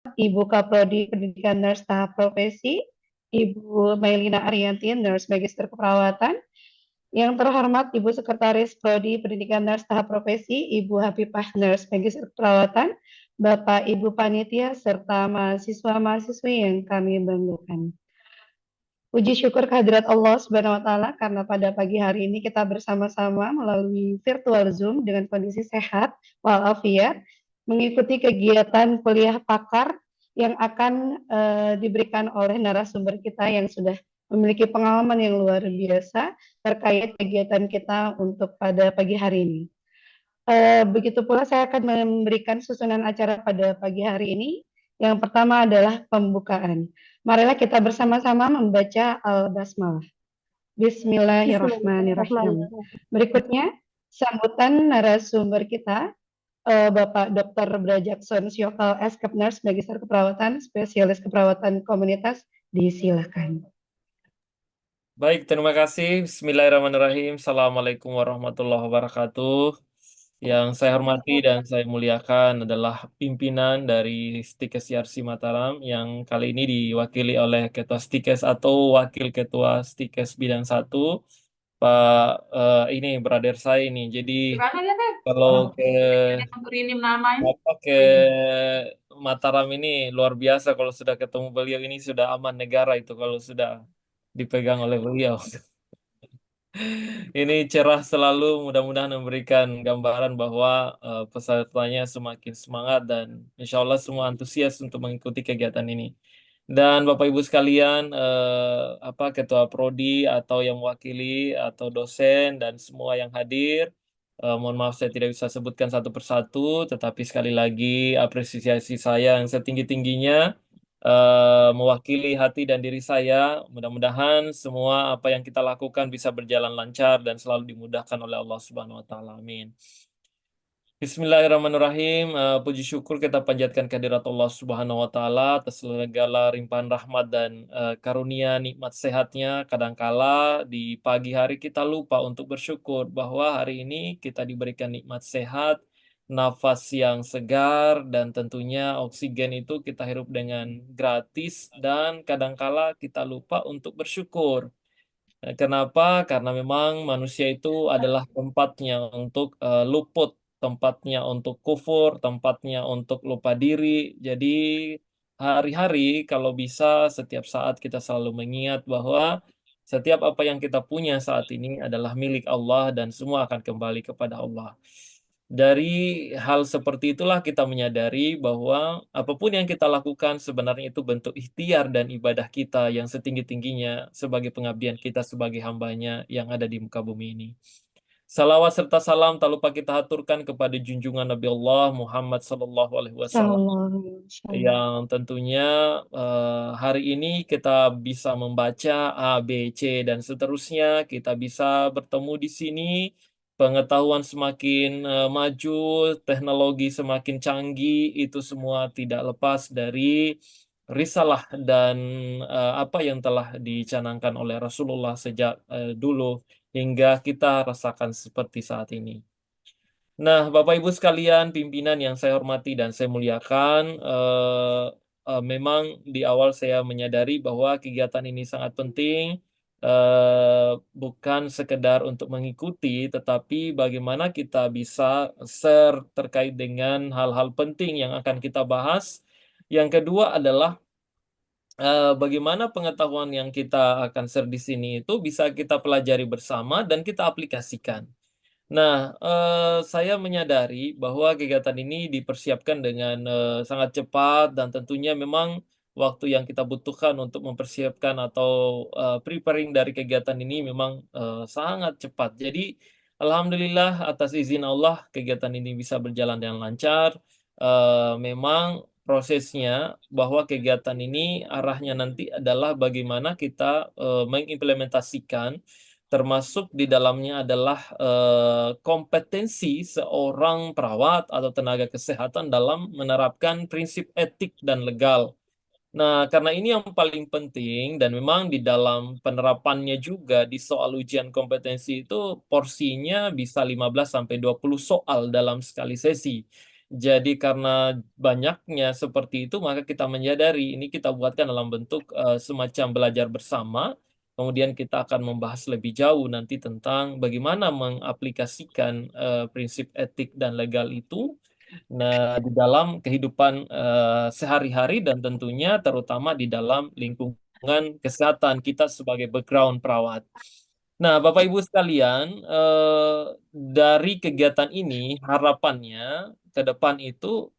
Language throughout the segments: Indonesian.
Ibu Kaprodi Pendidikan Nurse Tahap Profesi, Ibu Mailina Arianti, Nurse Magister Keperawatan. Yang terhormat Ibu Sekretaris Prodi Pendidikan Nurse Tahap Profesi, Ibu Habibah Nurse Magister Keperawatan, Bapak Ibu Panitia, serta mahasiswa-mahasiswi yang kami banggakan. Puji syukur kehadirat Allah Subhanahu wa taala karena pada pagi hari ini kita bersama-sama melalui virtual Zoom dengan kondisi sehat walafiat mengikuti kegiatan kuliah pakar yang akan diberikan oleh narasumber kita yang sudah memiliki pengalaman yang luar biasa terkait kegiatan kita untuk pada pagi hari ini. Begitu pula saya akan memberikan susunan acara pada pagi hari ini. Yang pertama adalah pembukaan. Marilah kita bersama-sama membaca Al-Basmalah. Bismillahirrahmanirrahim. Berikutnya, sambutan narasumber kita, Bapak Dr. Bra Jackson Syokal S. Kepners, Magister Keperawatan, Spesialis Keperawatan Komunitas, disilakan. Baik, terima kasih. Bismillahirrahmanirrahim. Assalamualaikum warahmatullahi wabarakatuh. Yang saya hormati dan saya muliakan adalah pimpinan dari Stikes YRC Mataram yang kali ini diwakili oleh Ketua Stikes atau Wakil Ketua Stikes Bidang 1, Pak ini brother saya ini. Jadi kalau ke Mataram ini luar biasa kalau sudah ketemu beliau ini sudah aman negara itu kalau sudah dipegang oleh beliau. Ini cerah selalu, mudah-mudahan memberikan gambaran bahwa pesertanya semakin semangat dan insya Allah semua antusias untuk mengikuti kegiatan ini. Dan Bapak Ibu sekalian, Ketua Prodi atau yang mewakili atau dosen dan semua yang hadir, mohon maaf saya tidak bisa sebutkan satu persatu, tetapi sekali lagi apresiasi saya yang setinggi-tingginya mewakili hati dan diri saya. Mudah-mudahan semua apa yang kita lakukan bisa berjalan lancar dan selalu dimudahkan oleh Allah Subhanahu wa taala. Amin. Bismillahirrahmanirrahim. Puji syukur kita panjatkan kehadirat Allah Subhanahu wa taala atas segala limpahan rahmat dan karunia nikmat sehatnya. Kadangkala di pagi hari kita lupa untuk bersyukur bahwa hari ini kita diberikan nikmat sehat, nafas yang segar, dan tentunya oksigen itu kita hirup dengan gratis dan kadangkala kita lupa untuk bersyukur. Kenapa? Karena memang manusia itu adalah tempatnya untuk luput, tempatnya untuk kufur, tempatnya untuk lupa diri. Jadi hari-hari kalau bisa setiap saat kita selalu mengingat bahwa setiap apa yang kita punya saat ini adalah milik Allah dan semua akan kembali kepada Allah. Dari hal seperti itulah kita menyadari bahwa apapun yang kita lakukan sebenarnya itu bentuk ikhtiar dan ibadah kita yang setinggi-tingginya sebagai pengabdian kita sebagai hambanya yang ada di muka bumi ini. Salawat serta salam tak lupa kita haturkan kepada junjungan Nabi Allah Muhammad Sallallahu Alaihi Wasallam yang tentunya hari ini kita bisa membaca A, B, C, dan seterusnya. Kita bisa bertemu di sini. Pengetahuan semakin maju, teknologi semakin canggih, itu semua tidak lepas dari risalah dan apa yang telah dicanangkan oleh Rasulullah sejak dulu hingga kita rasakan seperti saat ini. Nah, Bapak Ibu sekalian, pimpinan yang saya hormati dan saya muliakan, memang di awal saya menyadari bahwa kegiatan ini sangat penting, bukan sekedar untuk mengikuti, tetapi bagaimana kita bisa share terkait dengan hal-hal penting yang akan kita bahas. Yang kedua adalah bagaimana pengetahuan yang kita akan share di sini itu bisa kita pelajari bersama dan kita aplikasikan. Nah, saya menyadari bahwa kegiatan ini dipersiapkan dengan sangat cepat dan tentunya memang waktu yang kita butuhkan untuk mempersiapkan atau preparing dari kegiatan ini memang sangat cepat. Jadi, alhamdulillah atas izin Allah kegiatan ini bisa berjalan dengan lancar. Memang prosesnya bahwa kegiatan ini arahnya nanti adalah bagaimana kita mengimplementasikan termasuk di dalamnya adalah kompetensi seorang perawat atau tenaga kesehatan dalam menerapkan prinsip etik dan legal. Nah, karena ini yang paling penting dan memang di dalam penerapannya juga di soal ujian kompetensi itu porsinya bisa 15 sampai 20 soal dalam sekali sesi. Jadi karena banyaknya seperti itu, maka kita menyadari ini kita buatkan dalam bentuk semacam belajar bersama. Kemudian kita akan membahas lebih jauh nanti tentang bagaimana mengaplikasikan prinsip etik dan legal itu di dalam kehidupan sehari-hari dan tentunya terutama di dalam lingkungan kesehatan kita sebagai background perawat. Nah, Bapak Ibu sekalian, dari kegiatan ini harapannya ke depan itu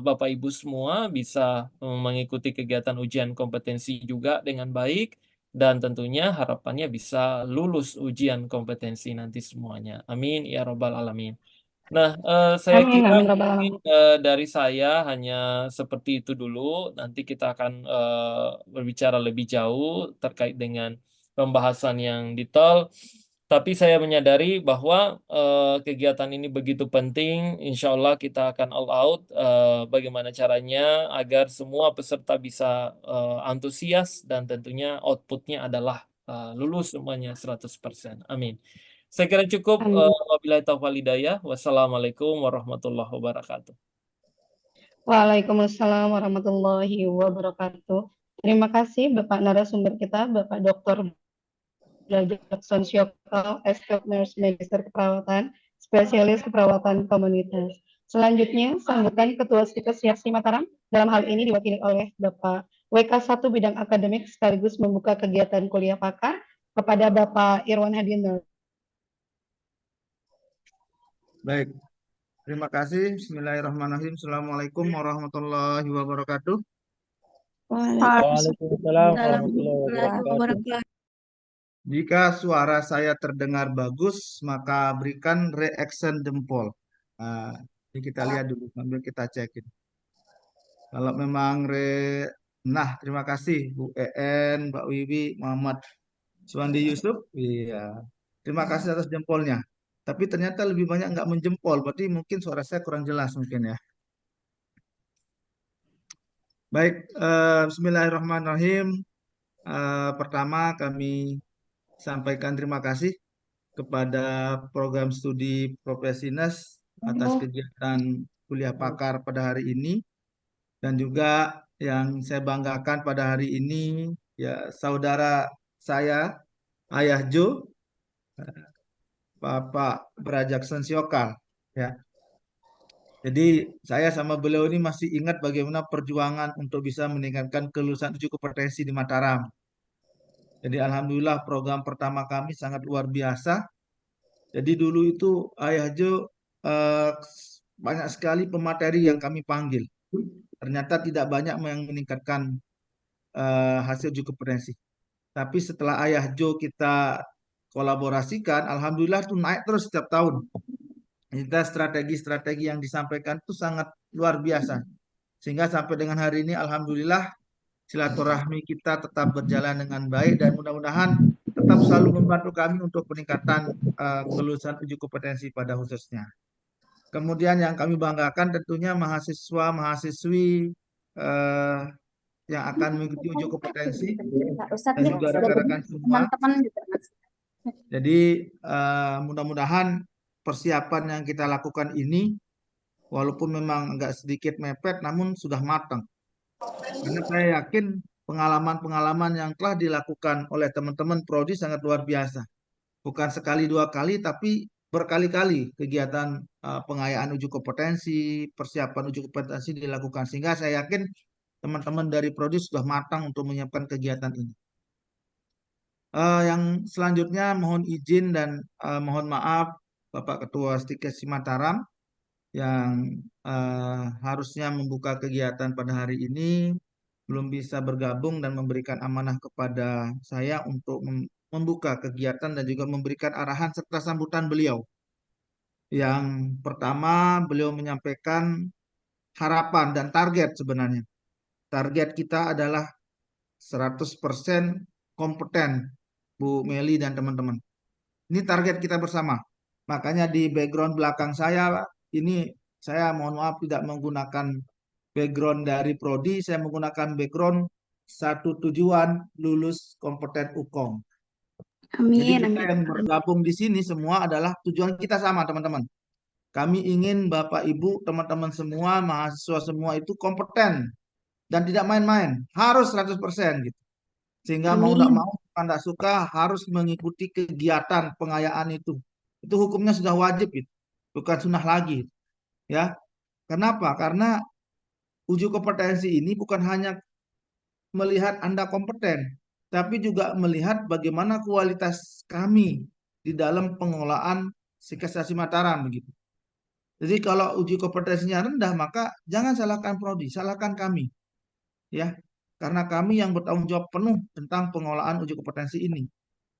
Bapak Ibu semua bisa mengikuti kegiatan ujian kompetensi juga dengan baik dan tentunya harapannya bisa lulus ujian kompetensi nanti semuanya. Amin ya robbal alamin. Nah, saya Amin, kira amin, Rabbal mungkin Alamin. dari saya hanya seperti itu dulu. Nanti kita akan berbicara lebih jauh terkait dengan pembahasan yang detail. Tapi saya menyadari bahwa kegiatan ini begitu penting. Insya Allah kita akan all out. Bagaimana caranya agar semua peserta bisa antusias dan tentunya outputnya adalah lulus semuanya 100%. Amin. Saya kira cukup. Amin. Wabillahi taufiq wal hidayah. Wassalamualaikum warahmatullahi wabarakatuh. Waalaikumsalam warahmatullahi wabarakatuh. Terima kasih Bapak narasumber kita, Bapak Dr. Jackson Syokal, Escort Nurse Magister Keperawatan, Spesialis Keperawatan Komunitas. Selanjutnya, sambutan Ketua Stikes Yaksi Mataram, dalam hal ini diwakili oleh Bapak WK1 Bidang Akademik sekaligus membuka kegiatan kuliah pakar kepada Bapak Irwan Hadinur. Baik, terima kasih. Bismillahirrahmanirrahim. Assalamualaikum warahmatullahi wabarakatuh. Waalaikumsalam warahmatullahi wabarakatuh. Jika suara saya terdengar bagus, maka berikan reaction jempol. Nah, ini kita lihat dulu sambil kita cekin. Kalau memang nah, terima kasih Bu EN, Mbak Wiwi, Muhammad Suwandi Yusuf. Iya, terima kasih atas jempolnya. Tapi ternyata lebih banyak nggak menjempol, berarti mungkin suara saya kurang jelas mungkin ya. Baik, Bismillahirrahmanirrahim. Pertama kami sampaikan terima kasih kepada program studi Profesinas atas kegiatan kuliah pakar pada hari ini dan juga yang saya banggakan pada hari ini ya saudara saya Ayah Jo, Bapak Brajakson Siokal ya. Jadi saya sama beliau ini masih ingat bagaimana perjuangan untuk bisa meningkatkan kelulusan uji kompetensi di Mataram. Jadi alhamdulillah program pertama kami sangat luar biasa. Jadi dulu itu Ayah Jo banyak sekali pemateri yang kami panggil. Ternyata tidak banyak yang meningkatkan hasil uji kompetensi. Tapi setelah Ayah Jo kita kolaborasikan, alhamdulillah itu naik terus setiap tahun. Kita strategi-strategi yang disampaikan itu sangat luar biasa. Sehingga sampai dengan hari ini alhamdulillah silaturahmi kita tetap berjalan dengan baik dan mudah-mudahan tetap selalu membantu kami untuk peningkatan kelulusan uji kompetensi pada khususnya. Kemudian yang kami banggakan tentunya mahasiswa, mahasiswi yang akan mengikuti uji kompetensi dan juga rekan-rekan semua. Jadi mudah-mudahan persiapan yang kita lakukan ini walaupun memang agak sedikit mepet namun sudah matang. Karena saya yakin pengalaman-pengalaman yang telah dilakukan oleh teman-teman prodi sangat luar biasa. Bukan sekali dua kali, tapi berkali-kali kegiatan pengayaan uji kompetensi, persiapan uji kompetensi dilakukan. Sehingga saya yakin teman-teman dari prodi sudah matang untuk menyiapkan kegiatan ini. Yang selanjutnya mohon izin dan mohon maaf Bapak Ketua Stikes Mataram yang harusnya membuka kegiatan pada hari ini belum bisa bergabung dan memberikan amanah kepada saya untuk membuka kegiatan dan juga memberikan arahan serta sambutan beliau. Yang pertama, beliau menyampaikan harapan dan target sebenarnya. Target kita adalah 100% kompeten, Bu Meli dan teman-teman. Ini target kita bersama. Makanya di background belakang saya, ini saya mohon maaf tidak menggunakan background dari prodi, saya menggunakan background satu tujuan lulus kompeten Ukom. Jadi Amin, kita amin. yang bergabung di sini semua adalah tujuan kita sama teman-teman. Kami ingin Bapak Ibu, teman-teman semua, mahasiswa semua itu kompeten dan tidak main-main, harus 100% gitu. Sehingga mau tidak Amin. mau, tidak suka harus mengikuti kegiatan pengayaan itu. Itu hukumnya sudah wajib gitu, bukan sunnah lagi. Ya, kenapa? Karena uji kompetensi ini bukan hanya melihat Anda kompeten, tapi juga melihat bagaimana kualitas kami di dalam pengelolaan Sikesasi Mataram begitu. Jadi kalau uji kompetensinya rendah, maka jangan salahkan prodi, salahkan kami, ya, karena kami yang bertanggung jawab penuh tentang pengelolaan uji kompetensi ini,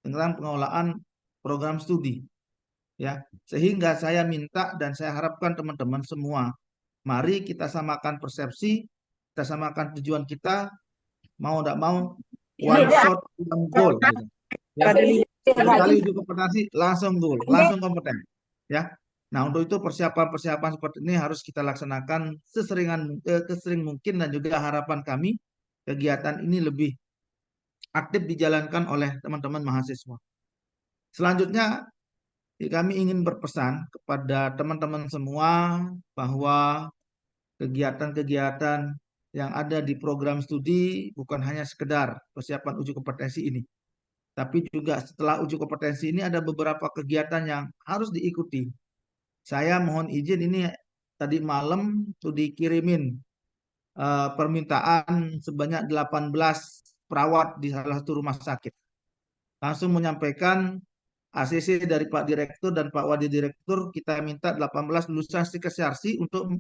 tentang pengelolaan program studi, ya. Sehingga saya minta dan saya harapkan teman-teman semua, mari kita samakan persepsi, kita samakan tujuan kita, mau tidak mau one shot one goal, gitu. Ya, sekali uji kompetensi langsung goal, langsung kompeten, ya. Nah, untuk itu persiapan-persiapan seperti ini harus kita laksanakan sesering mungkin, dan juga harapan kami kegiatan ini lebih aktif dijalankan oleh teman-teman mahasiswa. Selanjutnya, kami ingin berpesan kepada teman-teman semua bahwa kegiatan-kegiatan yang ada di program studi bukan hanya sekedar persiapan uji kompetensi ini, tapi juga setelah uji kompetensi ini ada beberapa kegiatan yang harus diikuti. Saya mohon izin, ini tadi malam tuh dikirimin permintaan sebanyak 18 perawat di salah satu rumah sakit. Langsung menyampaikan ACC dari Pak Direktur dan Pak Wadi Direktur, kita minta 18 lulusan Sikesasi untuk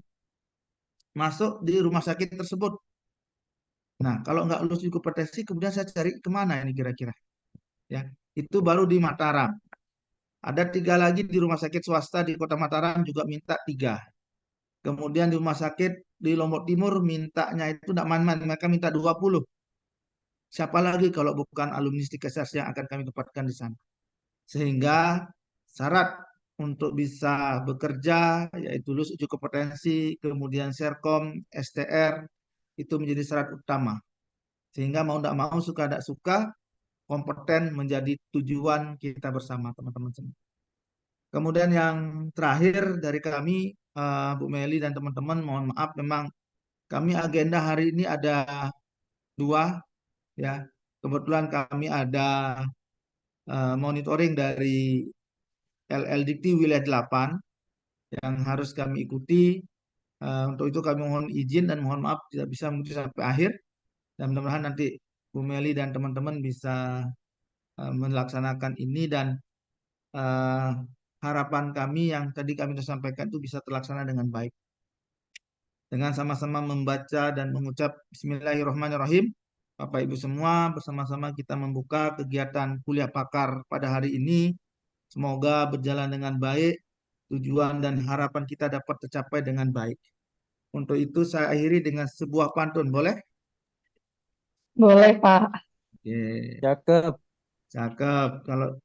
masuk di rumah sakit tersebut. Nah, kalau nggak lulus uji kompetensi, kemudian saya cari kemana ini kira-kira? Ya, itu baru di Mataram. Ada 3 lagi di rumah sakit swasta di Kota Mataram juga minta 3. Kemudian di rumah sakit di Lombok Timur mintanya itu tidak main-main, mereka minta 20. Siapa lagi kalau bukan alumni Sikesasi yang akan kami tempatkan di sana. Sehingga syarat untuk bisa bekerja yaitu lulus uji kompetensi, kemudian Serkom, STR, itu menjadi syarat utama. Sehingga mau tidak mau, suka tidak suka, kompeten menjadi tujuan kita bersama teman-teman semua. Kemudian yang terakhir dari kami, Bu Meli dan teman-teman, mohon maaf, memang kami agenda hari ini ada 2, ya. Kebetulan kami ada monitoring dari LLDT Wilayah 8 yang harus kami ikuti. Untuk itu kami mohon izin dan mohon maaf tidak bisa mengikuti sampai akhir. Dan mudah-mudahan nanti Bu Meli dan teman-teman bisa melaksanakan ini, dan harapan kami yang tadi kami sudah sampaikan itu bisa terlaksana dengan baik. Dengan sama-sama membaca dan mengucap Bismillahirrahmanirrahim, Bapak Ibu semua, bersama-sama kita membuka kegiatan kuliah pakar pada hari ini. Semoga berjalan dengan baik, tujuan dan harapan kita dapat tercapai dengan baik. Untuk itu saya akhiri dengan sebuah pantun, boleh? Boleh, Pak. Oke. Cakep. Cakep.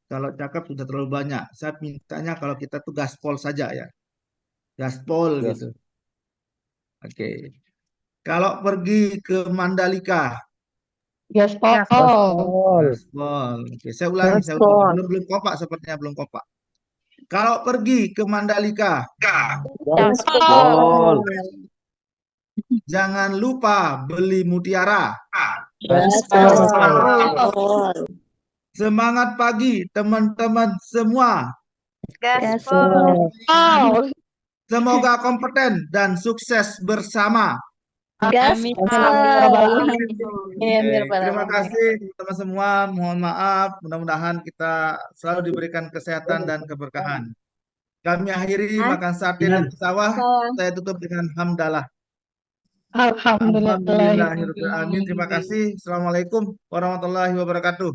Kalau cakep sudah terlalu banyak. Saya mintanya kalau kita tuh gaspol saja ya. Gaspol Gas. gitu. Oke. Kalau pergi ke Mandalika. Gaspol. Gaspol. Oke, saya ulangi. Belum kompak sepertinya, belum kompak. Kalau pergi ke Mandalika. Gaspol. Jangan lupa beli mutiara. Gaspol. Semangat pagi teman-teman semua. Gaspol. Semoga kompeten dan sukses bersama. Gaspol. Terima kasih teman-teman semua. Mohon maaf. Mudah-mudahan kita selalu diberikan kesehatan dan keberkahan. Kami akhiri makan sate dan sawah. Saya tutup dengan hamdalah. Alhamdulillahirrahmanirrahim. Terima kasih. Assalamualaikum warahmatullahi wabarakatuh.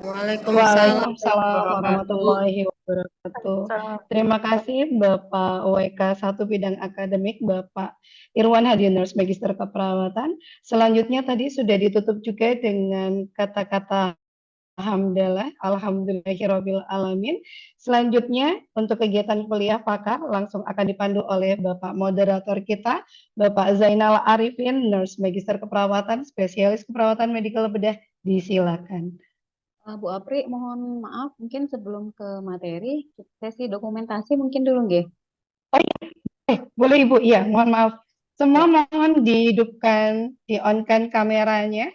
Waalaikumsalam warahmatullahi wabarakatuh. Terima kasih Bapak WK 1 Bidang Akademik, Bapak Irwan Hadiners Magister Keperawatan. Selanjutnya tadi sudah ditutup juga dengan kata-kata Alhamdulillah, alhamdulillahirabbil alamin. Selanjutnya untuk kegiatan kuliah pakar langsung akan dipandu oleh Bapak moderator kita, Bapak Zainal Arifin, Nurse Magister Keperawatan, Spesialis Keperawatan Medikal Bedah. Disilakan. Bu Apri, mohon maaf, mungkin sebelum ke materi, sesi dokumentasi mungkin dulu nggih. Oh iya, boleh Ibu, iya, mohon maaf. Semua mohon dihidupkan, di-on-kan kameranya,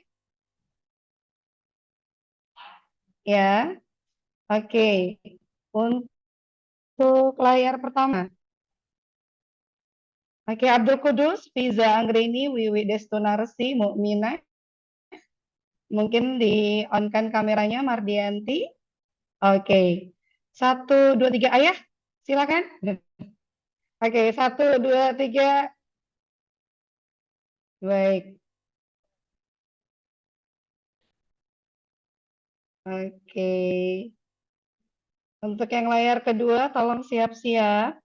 ya. Oke, untuk layar pertama. Oke, Abdul Kudus, Fiza Anggreni, Wiwi Destunarsi, Mukminah. Mungkin di-on-kan kameranya, Mardianti. Oke, 1, 2, 3, Ayah, silakan. Oke, 1, 2, 3. Baik. Oke. Untuk yang layar kedua, tolong siap-siap.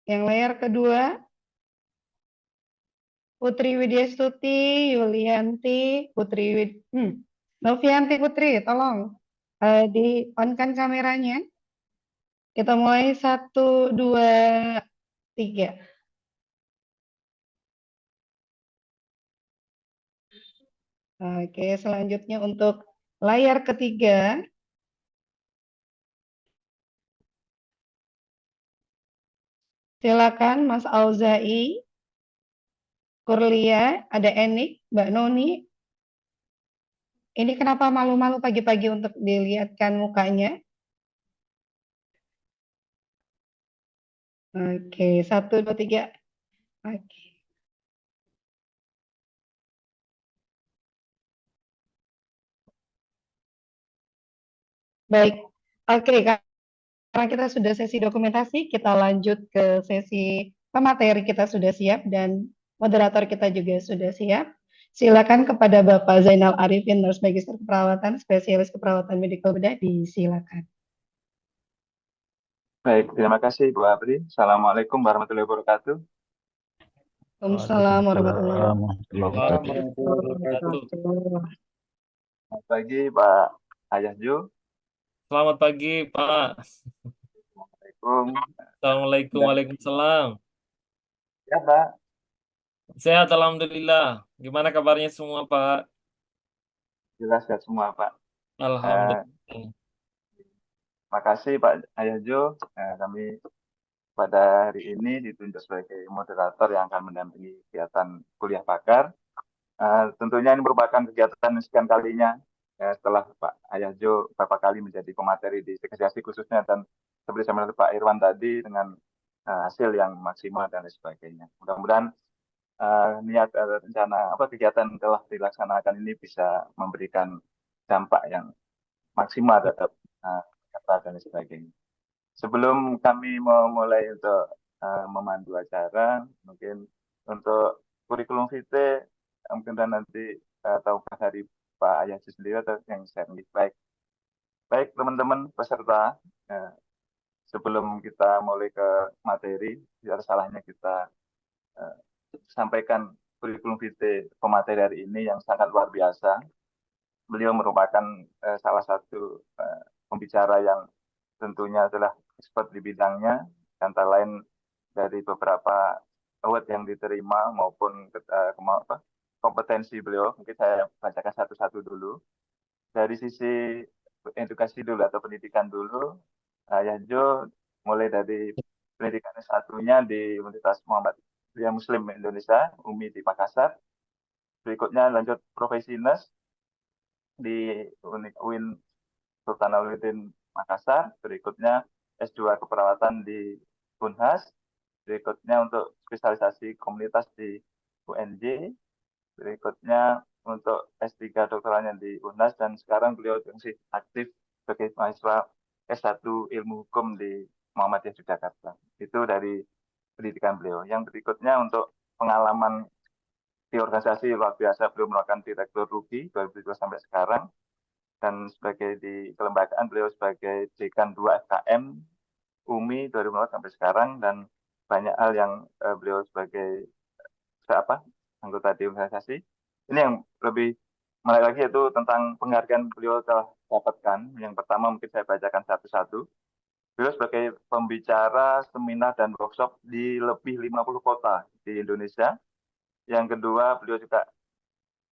Yang layar kedua, Putri Widyastuti, Yulianti, Novianti Putri, tolong di-on-kan kameranya. Kita mulai 1, 2, 3. Oke, selanjutnya untuk layar ketiga, silakan Mas Auzai, Kurlia, ada Enik, Mbak Noni. Ini kenapa malu-malu pagi-pagi untuk dilihatkan mukanya? Oke, 1, 2, 3. Oke. Baik. Oke, karena kita sudah sesi dokumentasi, kita lanjut ke sesi pemateri. Kita sudah siap dan moderator kita juga sudah siap. Silakan kepada Bapak Zainal Arifin, Nurse Magister Keperawatan, Spesialis Keperawatan Medikal Bedah, disilakan. Baik, terima kasih Bu Apri. Assalamualaikum warahmatullahi wabarakatuh. Waalaikumsalam warahmatullahi Wabarakatuh. Selamat pagi Pak Ayahju. Selamat pagi, Pak. Assalamualaikum. Assalamualaikum, waalaikumsalam. Ya Pak, Sehat, alhamdulillah. Gimana kabarnya semua, Pak? jelas ya semua Pak. Alhamdulillah. Makasih Pak Ayahju. Kami pada hari ini ditunjuk sebagai moderator yang akan mendampingi kegiatan kuliah pakar. Tentunya ini merupakan kegiatan sekian kalinya setelah Pak Ayahjo beberapa kali menjadi pemateri di Sekesiasi khususnya, dan seperti saya menurut Pak Irwan tadi dengan hasil yang maksimal dan lain sebagainya. Mudah-mudahan niat rencana kegiatan yang telah dilaksanakan ini bisa memberikan dampak yang maksimal terhadap peserta dan lain sebagainya. Sebelum kami memulai untuk memandu acara, mungkin untuk kurikulum vitae mungkin nanti tahu dari Pak Ayahji sendiri atau yang saya baik. Baik teman-teman peserta, sebelum kita mulai ke materi, tidak ada salahnya kita sampaikan kurikulum vitae pemateri hari ini yang sangat luar biasa. Beliau merupakan salah satu pembicara yang tentunya adalah expert di bidangnya, antara lain dari beberapa award yang diterima maupun kompetensi beliau. Mungkin saya bacakan satu-satu dulu. Dari sisi edukasi dulu atau pendidikan dulu, Yahjo mulai dari pendidikan S1-nya di Universitas Muhammadiyah Muslim Indonesia, UMI di Makassar. Berikutnya lanjut profesi nurse di UIN Sultan Hasanuddin Makassar. Berikutnya S2 keperawatan di Unhas. Berikutnya untuk spesialisasi komunitas di UNJ. Berikutnya untuk S3 dokteralnya di UNAS, dan sekarang beliau masih aktif sebagai mahasiswa S1 Ilmu Hukum di Muhammadiyah Yogyakarta. Itu dari pendidikan beliau. Yang berikutnya untuk pengalaman di organisasi luar biasa, beliau merupakan Direktur RUGI 2002 sampai sekarang, dan sebagai di kelembagaan beliau sebagai Dekan 2 FKM UMI 2004 sampai sekarang, dan banyak hal yang beliau sebagai anggota di organisasi. Ini yang lebih menarik lagi yaitu tentang penghargaan beliau telah dapatkan. Yang pertama mungkin saya bacakan satu-satu. Beliau sebagai pembicara seminar dan workshop di lebih 50 kota di Indonesia. Yang kedua, beliau juga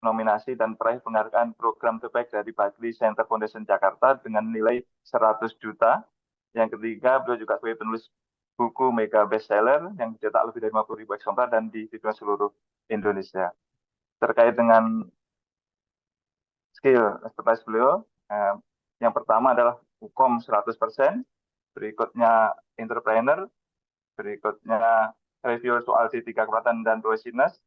nominasi dan peraih penghargaan program terbaik dari Bakri Center Foundation Jakarta dengan nilai 100 juta. Yang ketiga, beliau juga sebagai penulis buku mega bestseller yang dicetak lebih dari 50.000 eksemplar dan didistribusikan seluruh Indonesia. Terkait dengan skill expertise beliau, yang pertama adalah hukum 100%, berikutnya entrepreneur, berikutnya review soal D3 Keperawatan dan Profesinas,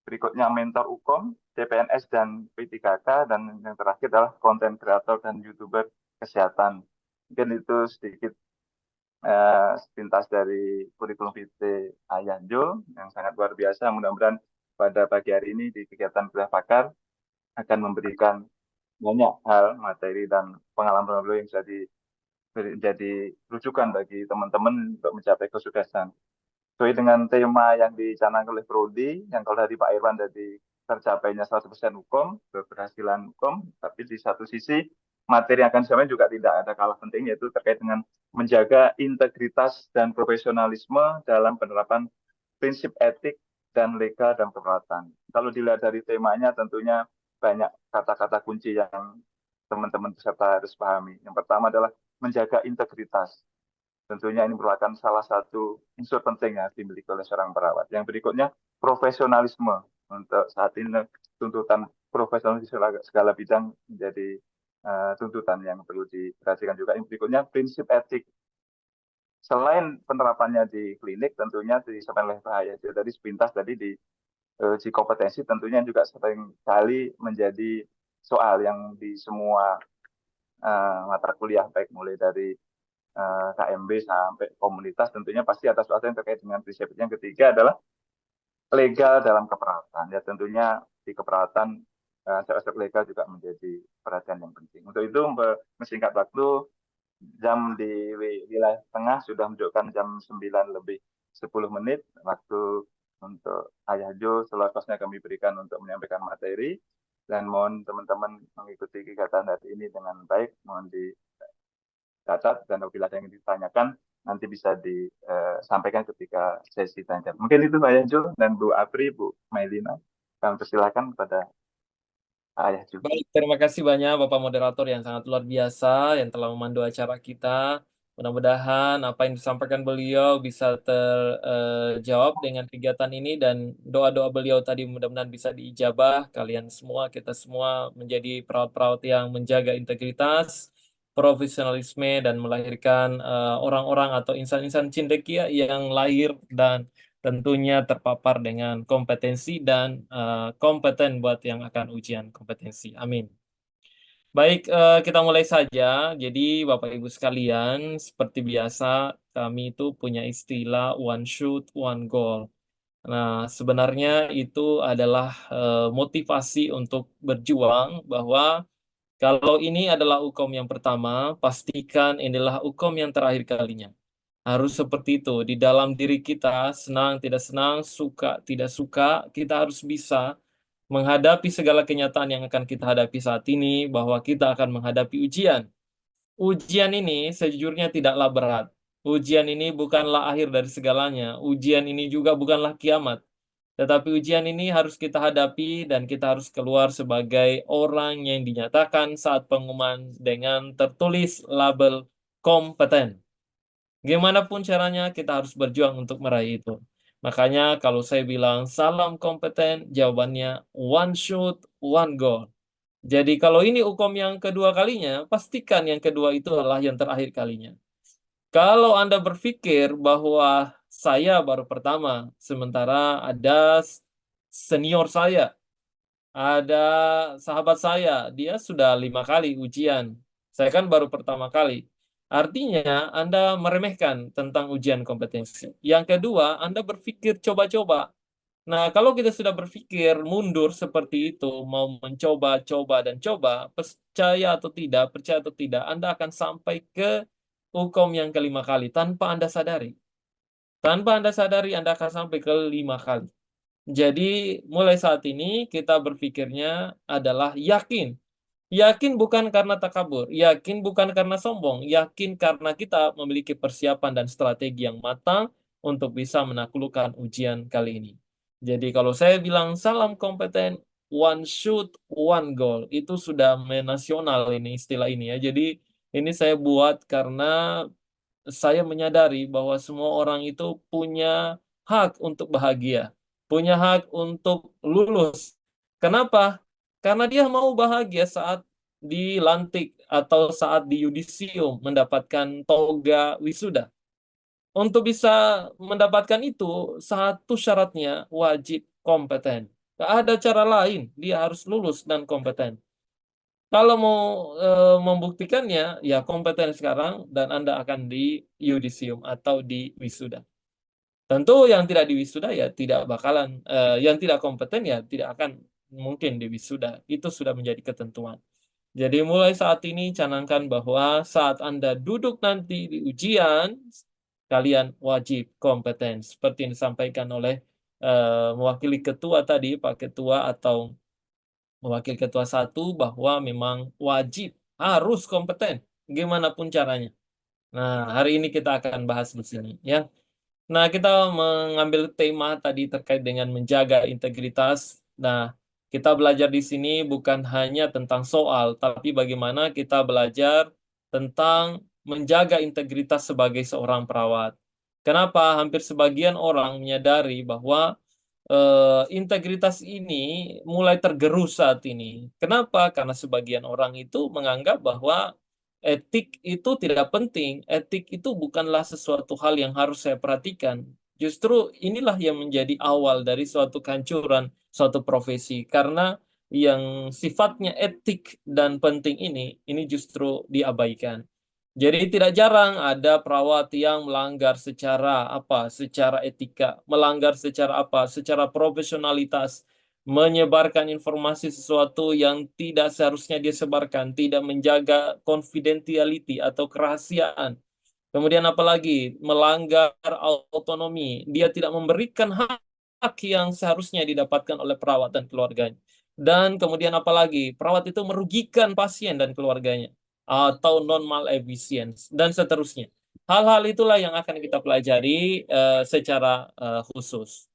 berikutnya mentor hukum, CPNS dan P3K, dan yang terakhir adalah konten kreator dan YouTuber kesehatan. Mungkin itu sedikit sepintas dari kurikulum vitae Ayah Jo yang sangat luar biasa. Mudah-mudahan pada pagi hari ini di kegiatan kuliah pakar akan memberikan banyak hal, materi, dan pengalaman beliau yang jadi rujukan bagi teman-teman untuk mencapai kesuksesan. Sesuai dengan tema yang dicanangkan oleh Prodi, yang kalau dari Pak Irwan tadi tercapainya 100% hukum, keberhasilan hukum, tapi di satu sisi materi yang akan disampaikan juga tidak ada kalah penting, yaitu terkait dengan menjaga integritas dan profesionalisme dalam penerapan prinsip etik dan legal dalam keperawatan. Kalau dilihat dari temanya, tentunya banyak kata-kata kunci yang teman-teman peserta harus pahami. Yang pertama adalah menjaga integritas. Tentunya ini merupakan salah satu unsur penting yang dimiliki oleh seorang perawat. Yang berikutnya, profesionalisme. Untuk saat ini, tuntutan profesional di segala bidang menjadi tuntutan yang perlu diperhatikan juga. Yang berikutnya, prinsip etik. Selain penerapannya di klinik, tentunya disampaikan oleh Pak Hayat tadi sepintas tadi di uji kompetensi, tentunya juga sering kali menjadi soal yang di semua mata kuliah, baik mulai dari KMB sampai komunitas, tentunya pasti ada sesuatu yang terkait dengan prinsip. Yang ketiga adalah legal dalam keperawatan. Ya tentunya di keperawatan aspek legal juga menjadi perhatian yang penting. Untuk itu, mesingkat waktu, jam di wilayah tengah sudah menunjukkan jam 9 lebih 10 menit. Waktu untuk Ayah Jo selepasnya kami berikan untuk menyampaikan materi. Dan mohon teman-teman mengikuti kegiatan hari ini dengan baik. Mohon dicatat dan apabila ada yang ditanyakan, nanti bisa disampaikan ketika sesi tanya. Mungkin itu Pak Ayah Jo dan Bu Apri, Bu Mailina. Kami persilakan kepada Ayah Jo. Baik, terima kasih banyak Bapak Moderator yang sangat luar biasa yang telah memandu acara kita. Mudah-mudahan apa yang disampaikan beliau bisa terjawab dengan kegiatan ini dan doa-doa beliau tadi mudah-mudahan bisa diijabah. Kalian semua, kita semua menjadi perawat-perawat yang menjaga integritas, profesionalisme, dan melahirkan orang-orang atau insan-insan cendekia yang lahir dan tentunya terpapar dengan kompetensi dan kompeten buat yang akan ujian kompetensi. Amin. Baik, kita mulai saja. Jadi Bapak Ibu sekalian, seperti biasa kami itu punya istilah one shoot, one goal. Nah, sebenarnya itu adalah motivasi untuk berjuang bahwa kalau ini adalah hukum yang pertama, pastikan inilah hukum yang terakhir kalinya. Harus seperti itu. Di dalam diri kita, senang, tidak senang, suka, tidak suka, kita harus bisa menghadapi segala kenyataan yang akan kita hadapi saat ini, bahwa kita akan menghadapi ujian. Ujian ini sejujurnya tidaklah berat. Ujian ini bukanlah akhir dari segalanya. Ujian ini juga bukanlah kiamat. Tetapi ujian ini harus kita hadapi dan kita harus keluar sebagai orang yang dinyatakan saat pengumuman dengan tertulis label kompeten. Gimana pun caranya, kita harus berjuang untuk meraih itu. Makanya kalau saya bilang salam kompeten, jawabannya one shot, one goal. Jadi kalau ini hukum yang kedua kalinya, pastikan yang kedua itu adalah yang terakhir kalinya. Kalau Anda berpikir bahwa saya baru pertama, sementara ada senior saya, ada sahabat saya, dia sudah 5 kali ujian. Saya kan baru pertama kali. Artinya, Anda meremehkan tentang ujian kompetensi. Yang kedua, Anda berpikir coba-coba. Nah, kalau kita sudah berpikir mundur seperti itu, mau mencoba, coba, dan coba, percaya atau tidak, Anda akan sampai ke hukum yang kelima kali tanpa Anda sadari. Tanpa Anda sadari, Anda akan sampai ke 5 kali. Jadi, mulai saat ini kita berpikirnya adalah yakin. Yakin bukan karena takabur, yakin bukan karena sombong, yakin karena kita memiliki persiapan dan strategi yang matang untuk bisa menaklukkan ujian kali ini. Jadi kalau saya bilang salam kompeten, one shoot, one goal. Itu sudah menasional ini istilah ini ya. Jadi ini saya buat karena saya menyadari bahwa semua orang itu punya hak untuk bahagia, punya hak untuk lulus. Kenapa? Karena dia mau bahagia saat dilantik atau saat di yudisium mendapatkan toga wisuda. Untuk bisa mendapatkan itu, satu syaratnya wajib kompeten. Gak ada cara lain, dia harus lulus dan kompeten. Kalau mau membuktikannya, ya kompeten sekarang dan Anda akan di yudisium atau di wisuda. Tentu yang tidak di wisuda ya tidak bakalan, yang tidak kompeten ya tidak akan mungkin di wisuda. Itu sudah menjadi ketentuan. Jadi mulai saat ini canangkan bahwa saat Anda duduk nanti di ujian, kalian wajib kompeten. Seperti yang disampaikan oleh mewakili ketua tadi, Pak Ketua atau Wakil Ketua 1 bahwa memang wajib, harus kompeten, gimana pun caranya. Nah, hari ini kita akan bahas di sini, ya. Nah, kita mengambil tema tadi terkait dengan menjaga integritas. Nah, kita belajar di sini bukan hanya tentang soal, tapi bagaimana kita belajar tentang menjaga integritas sebagai seorang perawat. Kenapa? Hampir sebagian orang menyadari bahwa integritas ini mulai tergerus saat ini. Kenapa? Karena sebagian orang itu menganggap bahwa etik itu tidak penting. Etik itu bukanlah sesuatu hal yang harus saya perhatikan. Justru inilah yang menjadi awal dari suatu kehancuran suatu profesi. Karena yang sifatnya etik dan penting ini justru diabaikan. Jadi tidak jarang ada perawat yang melanggar secara apa? Secara etika, melanggar secara apa? Secara profesionalitas, menyebarkan informasi sesuatu yang tidak seharusnya dia sebarkan, tidak menjaga confidentiality atau kerahasiaan. Kemudian apalagi melanggar autonomi, dia tidak memberikan hak yang seharusnya didapatkan oleh perawat dan keluarganya. Dan kemudian apalagi perawat itu merugikan pasien dan keluarganya atau non-malefisience dan seterusnya. Hal-hal itulah yang akan kita pelajari secara khusus.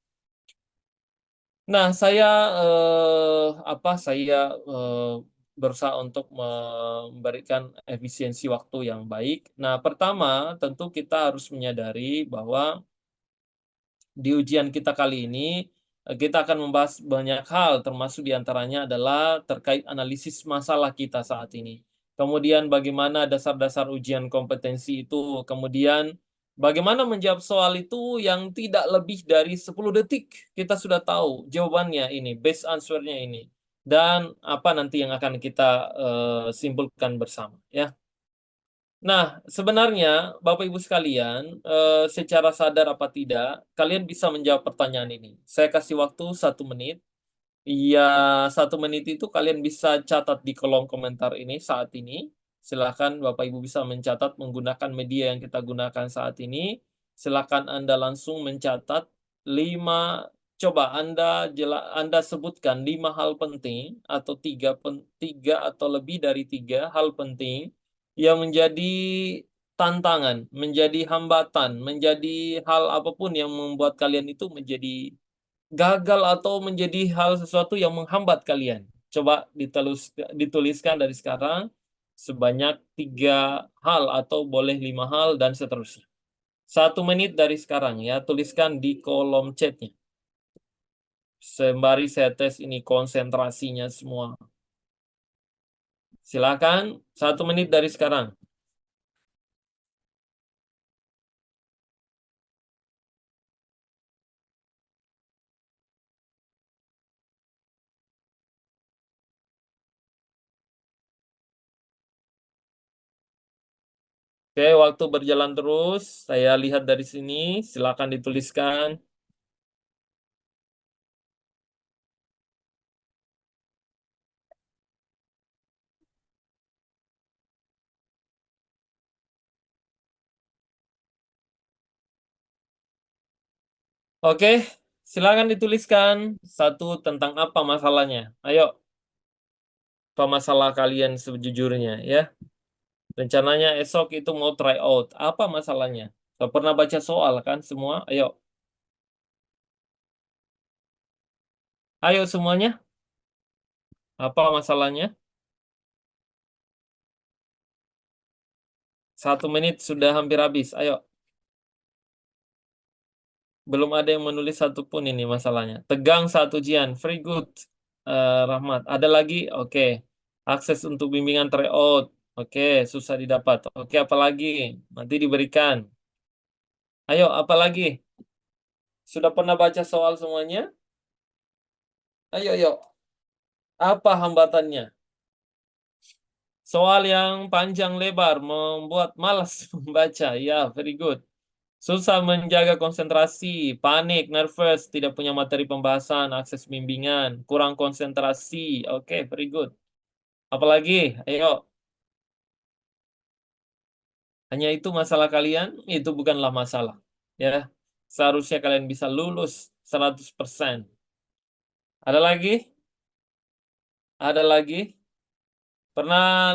Nah, saya berusaha untuk memberikan efisiensi waktu yang baik. Nah, pertama tentu kita harus menyadari bahwa di ujian kita kali ini kita akan membahas banyak hal, termasuk diantaranya adalah terkait analisis masalah kita saat ini. Kemudian bagaimana dasar-dasar ujian kompetensi itu, kemudian bagaimana menjawab soal itu yang tidak lebih dari 10 detik. Kita sudah tahu jawabannya ini, best answer-nya ini. Dan apa nanti yang akan kita simpulkan bersama, ya. Nah, sebenarnya Bapak Ibu sekalian, secara sadar apa tidak, kalian bisa menjawab pertanyaan ini. Saya kasih waktu 1 menit. Ya, 1 menit itu kalian bisa catat di kolom komentar ini saat ini. Silahkan Bapak Ibu bisa mencatat menggunakan media yang kita gunakan saat ini. Silahkan Anda langsung mencatat 5, coba Anda sebutkan 5 hal penting atau 3 atau lebih dari 3 hal penting yang menjadi tantangan, menjadi hambatan, menjadi hal apapun yang membuat kalian itu menjadi gagal atau menjadi hal sesuatu yang menghambat kalian. Coba dituliskan dari sekarang sebanyak 3 hal atau boleh 5 hal dan seterusnya. 1 menit dari sekarang ya, tuliskan di kolom chatnya. Sembari saya tes ini konsentrasinya semua. Silakan, 1 menit dari sekarang. Oke, waktu berjalan terus. Saya lihat dari sini. Silakan dituliskan. Oke, silakan dituliskan. 1, tentang apa masalahnya. Ayo, apa masalah kalian sejujurnya ya. Rencananya esok itu mau try out. Apa masalahnya? Pernah baca soal kan semua? Ayo. Ayo semuanya. Apa masalahnya? 1 menit sudah hampir habis. Ayo. Belum ada yang menulis satupun ini masalahnya. Tegang saat ujian. Very good. Rahmat. Ada lagi? Oke. Akses untuk bimbingan tryout. Oke, susah didapat. Oke, apa lagi? Nanti diberikan. Ayo, apa lagi? Sudah pernah baca soal semuanya? Ayo, ayo. Apa hambatannya? Soal yang panjang lebar membuat malas membaca. Ya, very good. Susah menjaga konsentrasi, panik, nervous, tidak punya materi pembahasan, akses bimbingan, kurang konsentrasi. Oke, very good. Apalagi? Ayo. Hanya itu masalah kalian? Itu bukanlah masalah. Ya, seharusnya kalian bisa lulus 100%. Ada lagi? Ada lagi? Pernah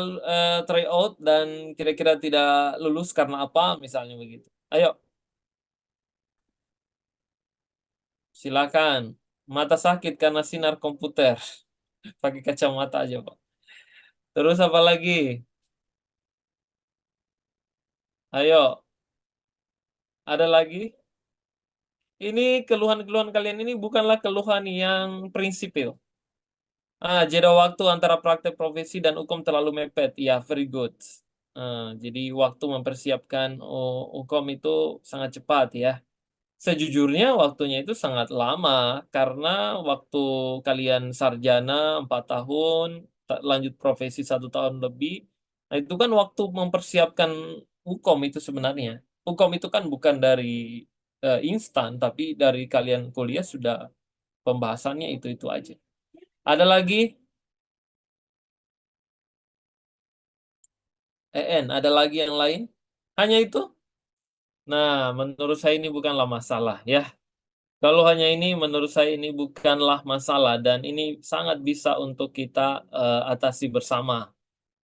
try out dan kira-kira tidak lulus karena apa? Misalnya begitu. Ayo, silakan. Mata sakit karena sinar komputer. Pakai kacamata aja, Pak. Terus apa lagi? Ayo, ada lagi? Ini keluhan-keluhan kalian ini bukanlah keluhan yang prinsipil. Jeda waktu antara praktek profesi dan hukum terlalu mepet. Ya, very good. Jadi waktu mempersiapkan hukum itu sangat cepat ya. Sejujurnya waktunya itu sangat lama karena waktu kalian sarjana 4 tahun, lanjut profesi 1 tahun lebih, nah itu kan waktu mempersiapkan hukum itu sebenarnya. Hukum itu kan bukan dari instan, tapi dari kalian kuliah sudah pembahasannya itu aja. Ada lagi? Ada lagi yang lain? Hanya itu? Nah, menurut saya ini bukanlah masalah ya. Kalau hanya ini, menurut saya ini bukanlah masalah dan ini sangat bisa untuk kita atasi bersama.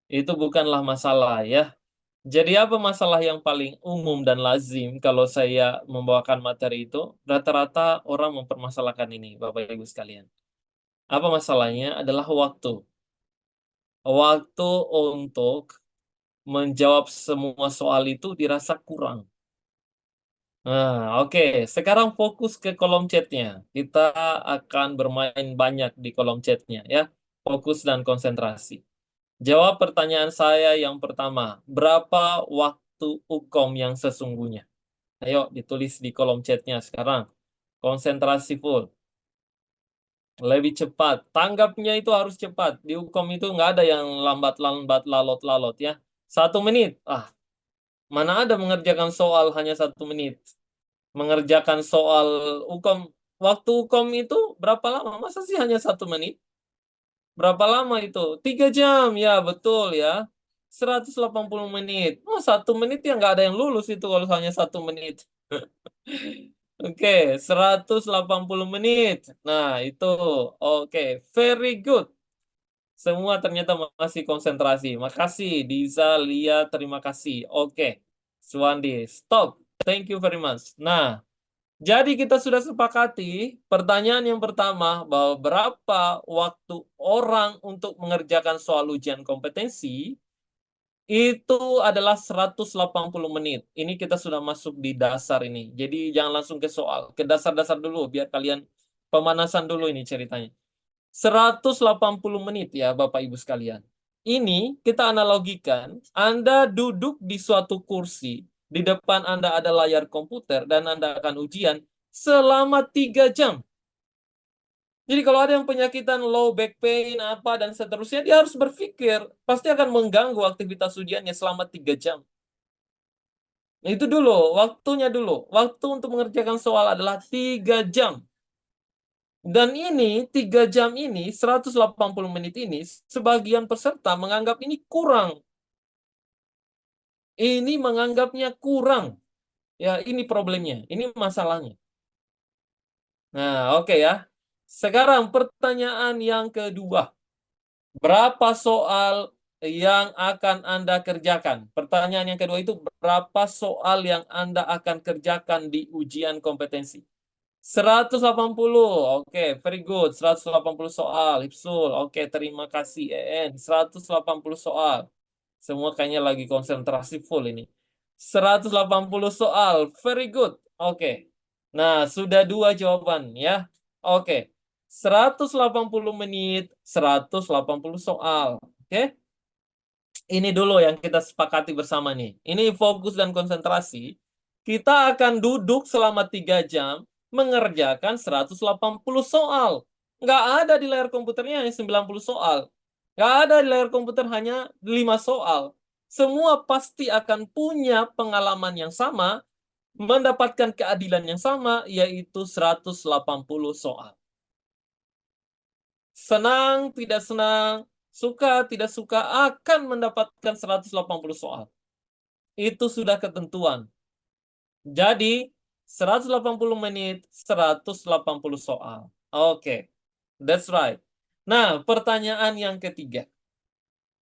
Itu bukanlah masalah ya. Jadi apa masalah yang paling umum dan lazim kalau saya membawakan materi itu? Rata-rata orang mempermasalahkan ini, Bapak Ibu sekalian. Apa masalahnya? Adalah waktu. Waktu untuk menjawab semua soal itu dirasa kurang. Oke. Sekarang fokus ke kolom chatnya. Kita akan bermain banyak di kolom chatnya ya. Fokus dan konsentrasi. Jawab pertanyaan saya yang pertama. Berapa waktu hukum yang sesungguhnya? Ayo ditulis di kolom chatnya sekarang. Konsentrasi full. Lebih cepat. Tanggapnya itu harus cepat. Di hukum itu nggak ada yang lambat-lambat, lalot-lalot ya. 1 menit. Mana ada mengerjakan soal hanya 1 menit. Mengerjakan soal hukum. Waktu hukum itu berapa lama? Masa sih hanya 1 menit? Berapa lama itu? 3 jam, ya betul ya. 180 menit. 1 menit ya nggak ada yang lulus itu kalau hanya 1 menit. Oke, 180 menit. Nah, itu. Oke, very good. Semua ternyata masih konsentrasi. Makasih, Diza, Lia, terima kasih. Oke, Suwandi, stop. Thank you very much. Nah, jadi kita sudah sepakati pertanyaan yang pertama bahwa berapa waktu orang untuk mengerjakan soal ujian kompetensi itu adalah 180 menit. Ini kita sudah masuk di dasar ini. Jadi jangan langsung ke soal, ke dasar-dasar dulu biar kalian pemanasan dulu ini ceritanya. 180 menit ya Bapak Ibu sekalian. Ini kita analogikan, Anda duduk di suatu kursi, di depan Anda ada layar komputer dan Anda akan ujian selama 3 jam. Jadi kalau ada yang penyakitan low back pain apa dan seterusnya, dia harus berpikir pasti akan mengganggu aktivitas ujiannya selama 3 jam. Nah, itu dulu, waktunya dulu. Waktu untuk mengerjakan soal adalah 3 jam. Dan ini 3 jam ini, 180 menit ini, sebagian peserta menganggap ini kurang. Ini menganggapnya kurang. Ya, ini problemnya. Ini masalahnya. Nah, oke ya. Sekarang pertanyaan yang kedua. Berapa soal yang akan Anda kerjakan? Pertanyaan yang kedua itu berapa soal yang Anda akan kerjakan di ujian kompetensi? 180. Oke, very good. 180 soal. Hipsul. Oke, terima kasih EN. 180 soal. Semua kayaknya lagi konsentrasi full ini. 180 soal. Very good. Oke. Nah, sudah 2 jawaban ya. Oke. 180 menit, 180 soal. Oke. Ini dulu yang kita sepakati bersama nih. Ini fokus dan konsentrasi. Kita akan duduk selama 3 jam mengerjakan 180 soal. Nggak ada di layar komputernya hanya 90 soal. Nggak ada di layar komputer hanya 5 soal. Semua pasti akan punya pengalaman yang sama, mendapatkan keadilan yang sama, yaitu 180 soal. Senang, tidak senang, suka, tidak suka, akan mendapatkan 180 soal. Itu sudah ketentuan. Jadi, 180 menit, 180 soal. Oke, that's right. Nah, pertanyaan yang ketiga.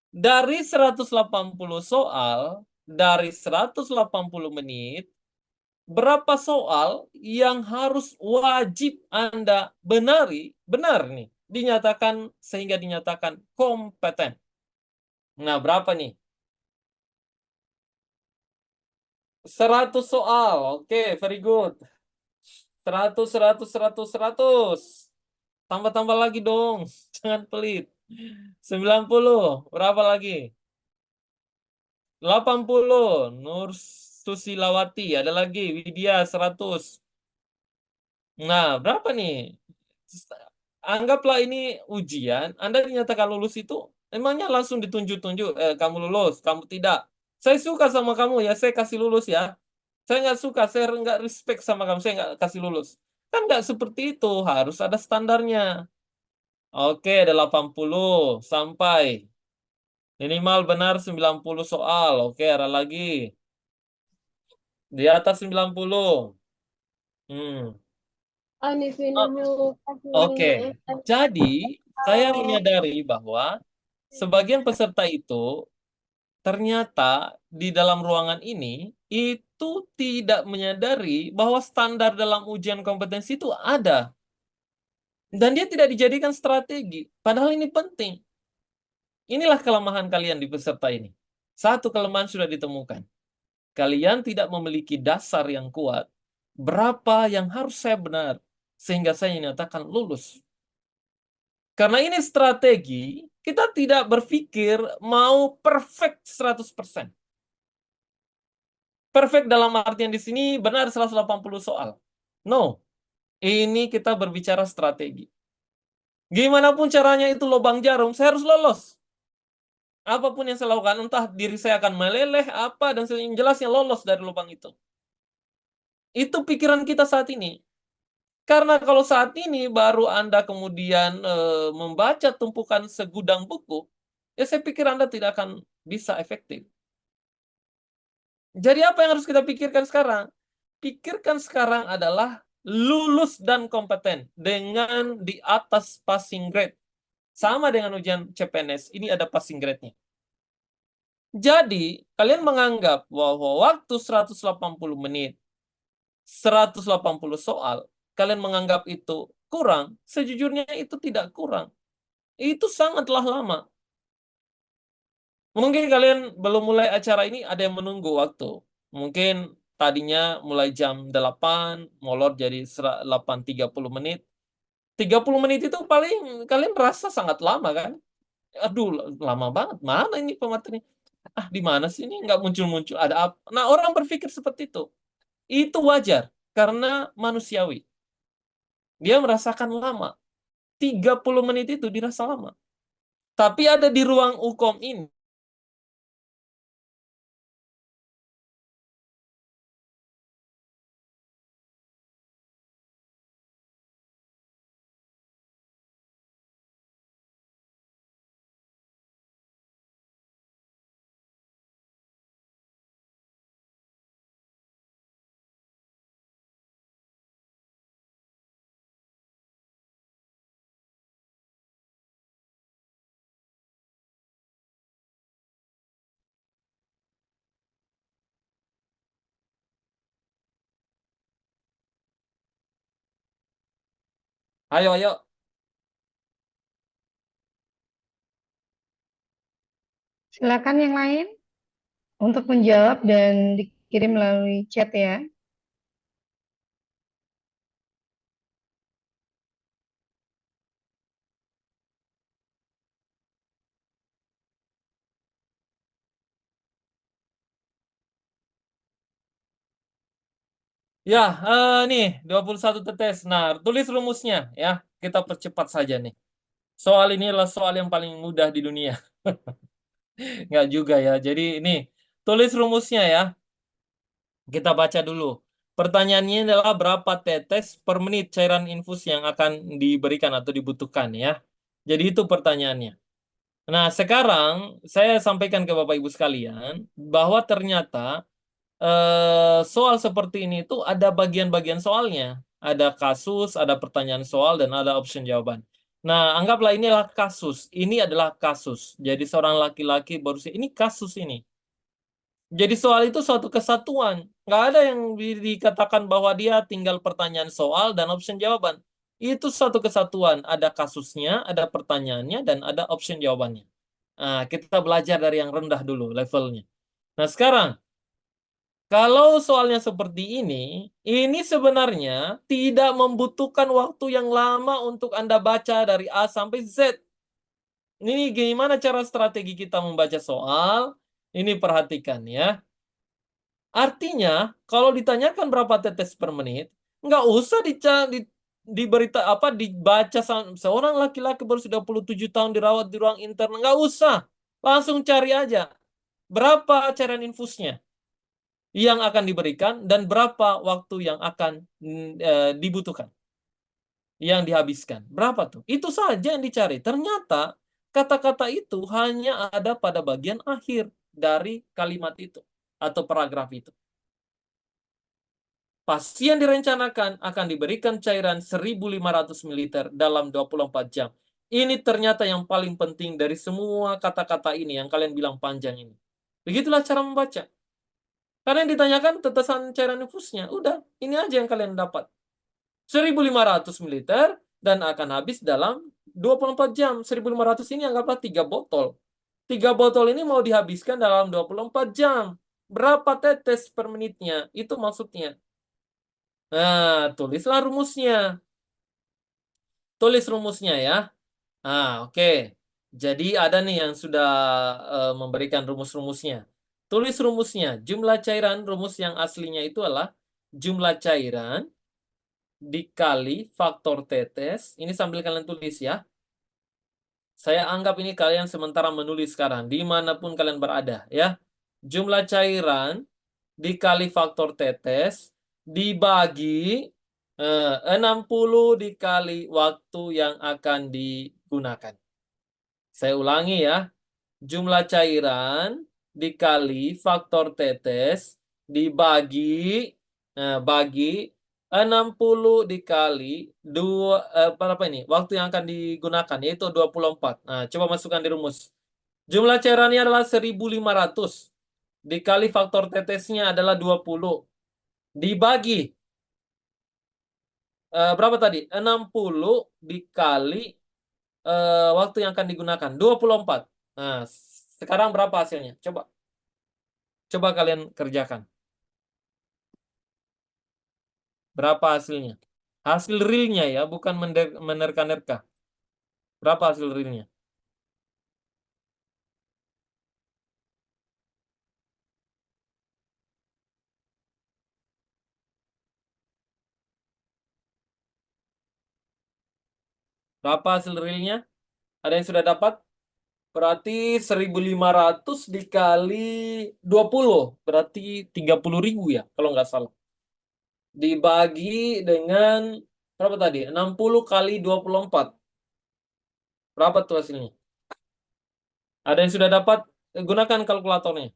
Dari 180 soal, dari 180 menit, berapa soal yang harus wajib Anda benari, benar nih, dinyatakan sehingga dinyatakan kompeten. Nah, berapa nih? 100 soal. Oke, very good. 100, 100, 100, 100. Tambah-tambah lagi dong. Jangan pelit. 90. Berapa lagi? 80. Nur Susilawati. Ada lagi. Widya 100. Nah, berapa nih? Anggaplah ini ujian. Anda dinyatakan lulus itu, emangnya langsung ditunjuk-tunjuk, kamu lulus, kamu tidak. Saya suka sama kamu ya, saya kasih lulus ya. Saya nggak suka, saya nggak respect sama kamu, saya nggak kasih lulus. Kan nggak seperti itu, harus ada standarnya. Oke, ada 80 sampai. Minimal benar 90 soal. Oke, ada lagi. Di atas 90. Hmm. Oke, jadi saya menyadari bahwa sebagian peserta itu ternyata di dalam ruangan ini itu tidak menyadari bahwa standar dalam ujian kompetensi itu ada. Dan dia tidak dijadikan strategi. Padahal ini penting. Inilah kelemahan kalian di peserta ini. Satu kelemahan sudah ditemukan. Kalian tidak memiliki dasar yang kuat. Berapa yang harus saya benar sehingga saya dinyatakan lulus. Karena ini strategi, kita tidak berpikir mau perfect 100%. Perfect dalam artian di sini benar 180 soal. No, ini kita berbicara strategi. Gimana pun caranya itu lubang jarum, saya harus lolos. Apapun yang saya lakukan, entah diri saya akan meleleh, apa, dan yang jelasnya lolos dari lubang itu. Itu pikiran kita saat ini. Karena kalau saat ini baru Anda kemudian membaca tumpukan segudang buku, ya saya pikir Anda tidak akan bisa efektif. Jadi apa yang harus kita pikirkan sekarang? Pikirkan sekarang adalah lulus dan kompeten dengan di atas passing grade. Sama dengan ujian CPNS, ini ada passing grade-nya. Jadi, kalian menganggap bahwa waktu 180 menit, 180 soal, kalian menganggap itu kurang, sejujurnya itu tidak kurang. Itu sangatlah lama. Mungkin kalian belum mulai acara ini, ada yang menunggu waktu. Mungkin tadinya mulai jam 8, molor jadi 8.30 menit. 30 menit itu paling kalian merasa sangat lama kan? Aduh, lama banget. Mana ini pematerinya? Ah, di mana sih ini? Nggak muncul-muncul. Ada apa? Nah, orang berpikir seperti itu. Itu wajar, karena manusiawi. Dia merasakan lama. 30 menit itu dirasa lama. Tapi ada di ruang Ukom ini, Ayo, ayo. Silakan yang lain untuk menjawab dan dikirim melalui chat ya. Ya, nih 21 tetes. Nah, tulis rumusnya ya. Kita percepat saja nih. Soal ini adalah soal yang paling mudah di dunia. Nggak juga ya. Jadi ini tulis rumusnya ya. Kita baca dulu. Pertanyaannya adalah berapa tetes per menit cairan infus yang akan diberikan atau dibutuhkan ya. Jadi itu pertanyaannya. Nah, sekarang saya sampaikan ke Bapak Ibu sekalian bahwa ternyata soal seperti ini itu ada bagian-bagian soalnya. Ada kasus, ada pertanyaan soal, dan ada option jawaban. Nah, anggaplah inilah kasus. Ini adalah kasus. Jadi seorang laki-laki berusia, ini kasus ini. Jadi soal itu suatu kesatuan. Nggak ada yang dikatakan bahwa dia tinggal pertanyaan soal dan option jawaban. Itu suatu kesatuan. Ada kasusnya, ada pertanyaannya, dan ada option jawabannya. Nah, kita belajar dari yang rendah dulu levelnya. Nah, sekarang kalau soalnya seperti ini sebenarnya tidak membutuhkan waktu yang lama untuk Anda baca dari A sampai Z. Ini gimana cara strategi kita membaca soal? Ini perhatikan ya. Artinya, kalau ditanyakan berapa tetes per menit, nggak usah diberita apa dibaca seorang laki-laki baru 27 tahun dirawat di ruang intern, nggak usah. Langsung cari aja berapa cairan infusnya yang akan diberikan dan berapa waktu yang akan dibutuhkan, yang dihabiskan. Berapa tuh? Itu saja yang dicari. Ternyata kata-kata itu hanya ada pada bagian akhir dari kalimat itu atau paragraf itu. Pasien direncanakan akan diberikan cairan 1.500 ml dalam 24 jam. Ini ternyata yang paling penting dari semua kata-kata ini yang kalian bilang panjang ini. Begitulah cara membaca. Karena yang ditanyakan tetesan cairan infusnya. Udah, ini aja yang kalian dapat. 1.500 ml dan akan habis dalam 24 jam. 1.500 ini anggaplah 3 botol. 3 botol ini mau dihabiskan dalam 24 jam. Berapa tetes per menitnya? Itu maksudnya. Nah, tulislah rumusnya. Tulis rumusnya ya. Nah, oke. Jadi ada nih yang sudah memberikan rumus-rumusnya. Tulis rumusnya. Jumlah cairan, rumus yang aslinya itu adalah jumlah cairan dikali faktor tetes. Ini sambil kalian tulis ya. Saya anggap ini kalian sementara menulis sekarang, dimanapun kalian berada ya. Jumlah cairan dikali faktor tetes dibagi 60 dikali waktu yang akan digunakan. Saya ulangi ya. Jumlah cairan dikali faktor tetes dibagi bagi 60 dikali 2 berapa ini? Waktu yang akan digunakan yaitu 24. Nah, coba masukkan di rumus. Jumlah cairannya adalah 1.500 dikali faktor tetesnya adalah 20 dibagi berapa tadi? 60 dikali waktu yang akan digunakan 24. Nah, sekarang berapa hasilnya? Coba kalian kerjakan. Berapa hasilnya? Hasil realnya ya, bukan menerka-nerka. Berapa hasil realnya? Berapa hasil realnya? Ada yang sudah dapat? Berarti 1.500 dikali 20. Berarti 30.000 ya, kalau nggak salah. Dibagi dengan berapa tadi? 60 kali 24. Berapa tuh hasilnya? Ada yang sudah dapat? Gunakan kalkulatornya.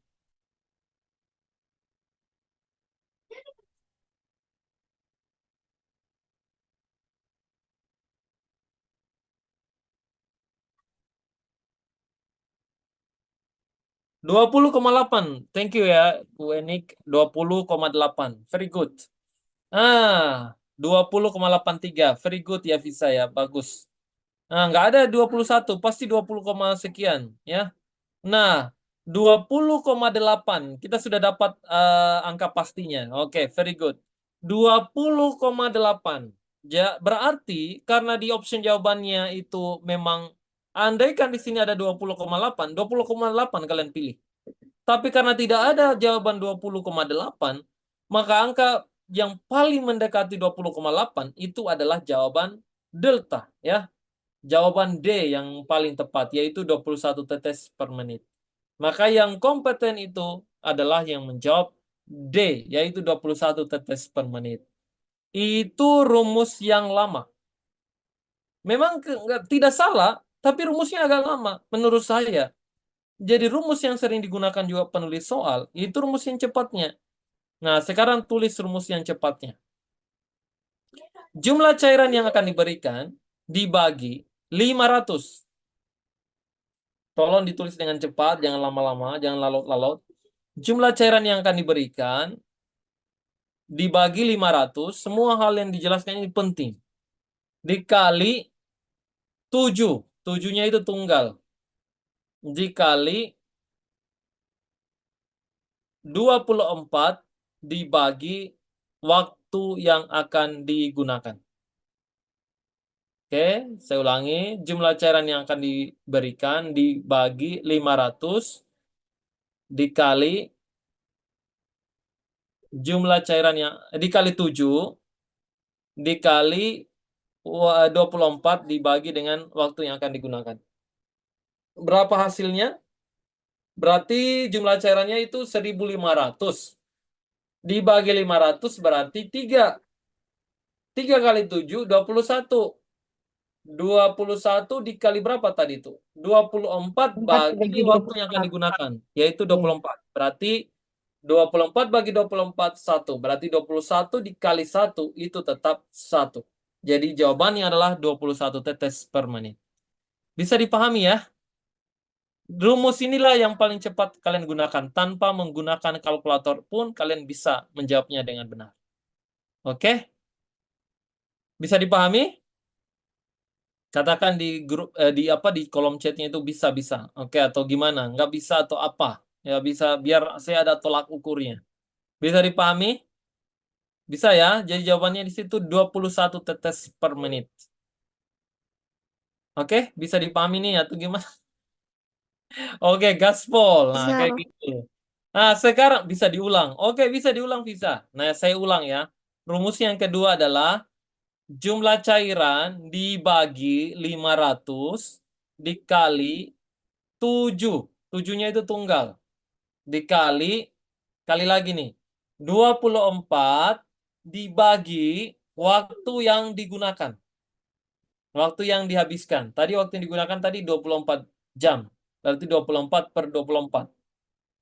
Dua 20,8. Thank you ya, Bu Enik. 20,8. Very good. Ah, 20,83. Very good ya Visa ya, bagus. Nah, nggak ada 21, pasti 20, sekian ya. Nah, 20,8. Kita sudah dapat angka pastinya. Oke, very good. 20,8. Berarti karena di option jawabannya itu memang andaikan di sini ada 20,8, 20,8 kalian pilih. Tapi karena tidak ada jawaban 20,8, maka angka yang paling mendekati 20,8 itu adalah jawaban delta ya. Jawaban D yang paling tepat, yaitu 21 tetes per menit. Maka yang kompeten itu adalah yang menjawab D, yaitu 21 tetes per menit. Itu rumus yang lama. Memang tidak salah, tapi rumusnya agak lama menurut saya. Jadi rumus yang sering digunakan juga penulis soal, itu rumus yang cepatnya. Nah, sekarang tulis rumus yang cepatnya. Jumlah cairan yang akan diberikan dibagi 500. Tolong ditulis dengan cepat, jangan lama-lama, jangan lalot-lalot. Jumlah cairan yang akan diberikan dibagi 500, semua hal yang dijelaskan ini penting. Dikali 7, 7-nya itu tunggal. Dikali 24 dibagi waktu yang akan digunakan. Oke, saya ulangi. Jumlah cairan yang akan diberikan dibagi 500 dikali jumlah cairan yang dikali 7 dikali 24 dibagi dengan waktu yang akan digunakan. Berapa hasilnya? Berarti jumlah cairannya itu 1.500. Dibagi 500 berarti 3. 3 kali 7, 21. 21 dikali berapa tadi itu? 24 bagi waktu yang akan digunakan, yaitu 24. Berarti 24 bagi 24, 1. Berarti 21 dikali 1 itu tetap 1. Jadi jawabannya adalah 21 tetes per menit. Bisa dipahami ya? Rumus inilah yang paling cepat kalian gunakan. Tanpa menggunakan kalkulator pun kalian bisa menjawabnya dengan benar. Oke? Bisa dipahami? Katakan di grup di kolom chatnya itu bisa. Oke, atau gimana? Nggak bisa atau apa? Ya bisa, biar saya ada tolak ukurnya. Bisa dipahami? Bisa ya? Jadi jawabannya di situ 21 tetes per menit. Oke, bisa dipahami nih atau gimana? Oke, gaspol. Nah, kayak gitu. Nah, sekarang bisa diulang. Oke, bisa diulang, bisa. Nah, saya ulang ya. Rumus yang kedua adalah jumlah cairan dibagi 500 dikali 7. 7-nya itu tunggal. Dikali, kali lagi nih, 24 dibagi waktu yang digunakan. Waktu yang dihabiskan. Tadi waktu yang digunakan tadi 24 jam. Berarti 24 per 24.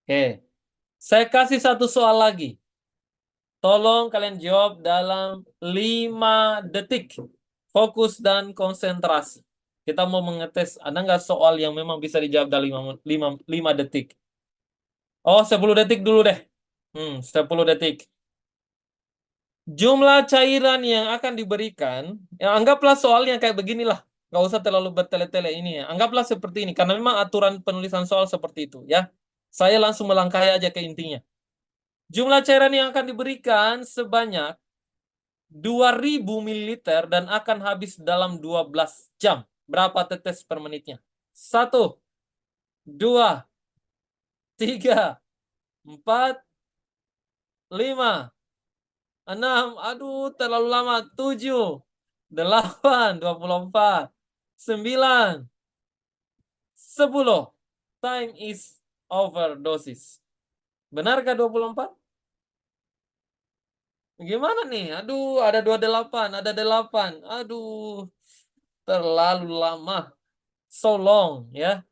Oke. Saya kasih satu soal lagi. Tolong kalian jawab dalam 5 detik. Fokus dan konsentrasi. Kita mau mengetes, ada nggak soal yang memang bisa dijawab dalam 5 detik? Oh, 10 detik dulu deh. 10 detik. Jumlah cairan yang akan diberikan, ya anggaplah soalnya kayak beginilah. Nggak usah terlalu bertele-tele ini ya. Anggaplah seperti ini, karena memang aturan penulisan soal seperti itu ya. Saya langsung melangkahi aja ke intinya. Jumlah cairan yang akan diberikan sebanyak 2.000 ml dan akan habis dalam 12 jam. Berapa tetes per menitnya? 1, 2, 3, 4, 5, 6, aduh terlalu lama, 7, 8, 24, 9, 10. Time is overdosis. Benarkah 24? Gimana nih? Aduh, ada 28, ada 8. Aduh, terlalu lama. So long, ya.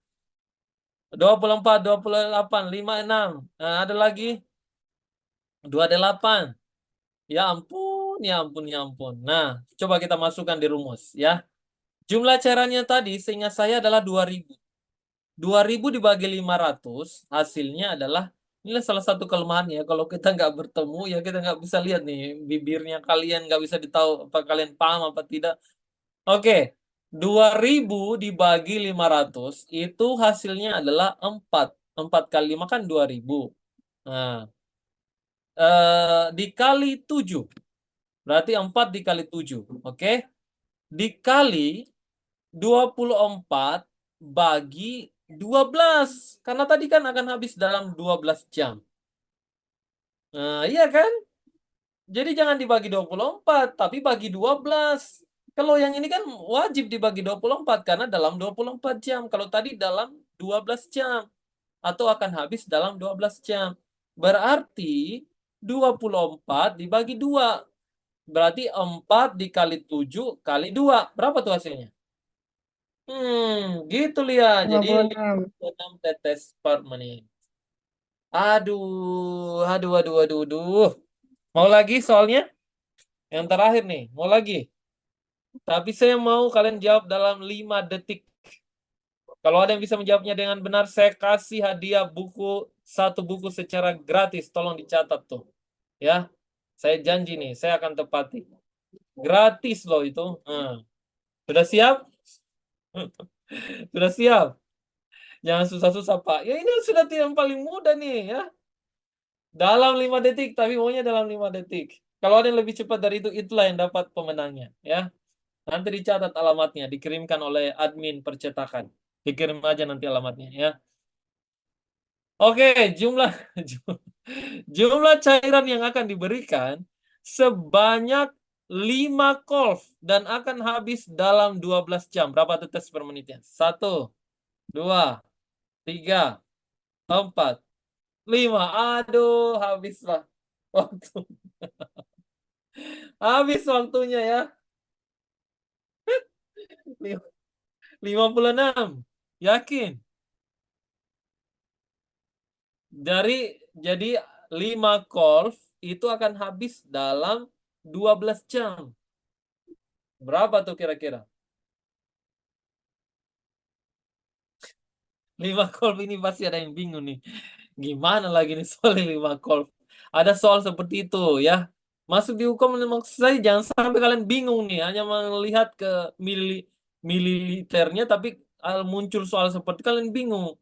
24, 28, 56. Nah, ada lagi. 28. Ya ampun, ya ampun, ya ampun. Nah, coba kita masukkan di rumus, ya. Jumlah cairannya tadi, seingat saya adalah 2.000. 2.000 dibagi 500, hasilnya adalah Inilah salah satu kelemahannya. Kalau kita nggak bertemu, ya kita nggak bisa lihat nih bibirnya kalian, nggak bisa ditahu apa kalian paham apa tidak. Oke, 2000 dibagi 500 itu hasilnya adalah 4. 4 kali 5 kan 2000. Nah, dikali 7. Berarti 4 dikali 7. Oke. Dikali 24 bagi 12. Karena tadi kan akan habis dalam 12 jam. Nah, iya kan? Jadi jangan dibagi 24, tapi bagi 12. Kalau yang ini kan wajib dibagi 24 karena dalam 24 jam. Kalau tadi dalam 12 jam. Atau akan habis dalam 12 jam. Berarti 24 dibagi 2. Berarti 4 dikali 7 kali 2. Berapa tuh hasilnya? Gitu Lia. Jadi 56. 56 tetes per menit. Aduh, aduh, aduh, aduh, aduh. Mau lagi soalnya? Yang terakhir nih, mau lagi? Tapi saya mau kalian jawab dalam 5 detik. Kalau ada yang bisa menjawabnya dengan benar, saya kasih hadiah satu buku secara gratis. Tolong dicatat tuh. Ya, saya janji nih, saya akan tepati. Gratis loh itu. Sudah siap? Sudah siap? Jangan susah-susah, Pak. Ya ini sudah yang paling mudah nih ya. Dalam 5 detik, tapi maunya dalam 5 detik. Kalau ada yang lebih cepat dari itu, itulah yang dapat pemenangnya. Ya. Nanti dicatat alamatnya, dikirimkan oleh admin percetakan. Dikirim aja nanti alamatnya ya. Oke, jumlah cairan yang akan diberikan sebanyak 5 kolf dan akan habis dalam 12 jam. Berapa tetes per menitnya? 1, 2, 3, 4, 5. Aduh, habislah waktu. Habis waktunya ya. 56. Yakin? Jadi 5 kolf itu akan habis dalam 12 jam. Berapa tuh kira-kira? 5 kolf ini pasti ada yang bingung nih. Gimana lagi nih soal 5 kolf? Ada soal seperti itu ya. Masuk di hukum memang saya jangan sampai kalian bingung nih. Hanya melihat ke mililiternya tapi muncul soal seperti kalian bingung.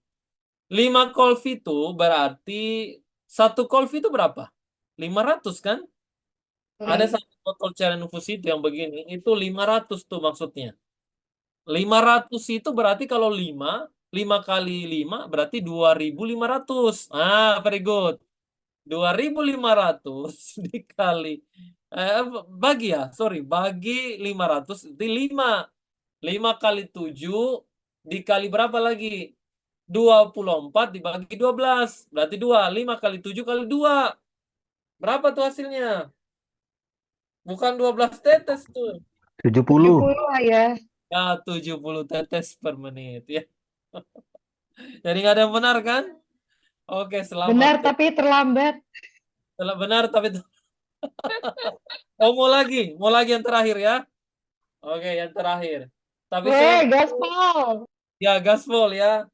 5 kolf itu berarti 1 kolf itu berapa? 500 kan? Ada satu botol cairan infus itu yang begini, itu 500 tuh maksudnya. 500 itu berarti kalau 5 kali 5 berarti 2.500. Very good. 2.500 dikali bagi 500 itu 5. 5 kali 7 dikali berapa lagi? 24 dibagi 12. Berarti 2. 5 kali 7 kali 2. Berapa tuh hasilnya? Bukan 12 tetes tuh. 70 70. ya. Ya, 70 tetes per menit ya. Jadi nggak ada yang benar kan? Oke, selamat. Benar tapi terlambat. Benar tapi mau lagi yang terakhir ya. Oke, yang terakhir. Tapi saya gaspol. ya gaspol ya.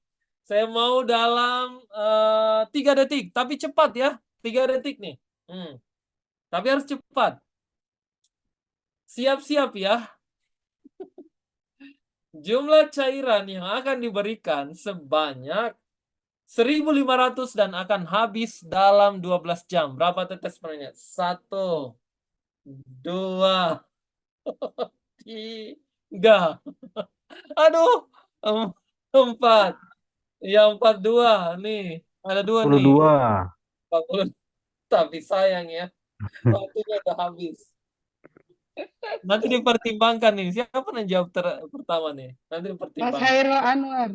Saya mau dalam 3 detik, tapi cepat ya. 3 detik nih. Tapi harus cepat. Siap-siap ya. Jumlah cairan yang akan diberikan sebanyak 1.500 dan akan habis dalam 12 jam. Berapa tetes per menit? 1, 2, 3. Aduh, 4. Ya 42 nih. Ada 2 nih. 42. 40. Tapi sayang ya. Waktunya udah habis. Nanti dipertimbangkan nih. Siapa yang jawab pertama nih? Nanti Mas dipertimbangkan. Hairul Anwar.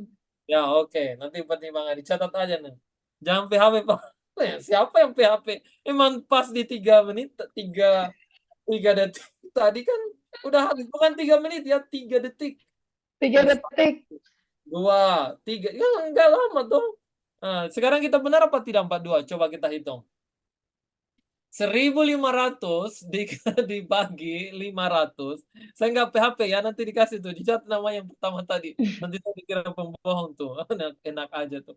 Ya oke. Nanti pertimbangan. Dicatat aja nih. Jangan PHP Pak. Siapa yang PHP? Emang pas di 3 menit, 3 detik. Tadi kan udah habis. Bukan 3 menit ya, 3 detik. 3 detik. 2, 3. Ya enggak lama dong. Nah, sekarang kita benar apa tidak 42? Coba kita hitung. 1.500 dibagi 500. Saya nggak PHP ya, nanti dikasih tuh. Dicatat nama yang pertama tadi. Nanti saya dikira pembohong tuh. Enak aja tuh.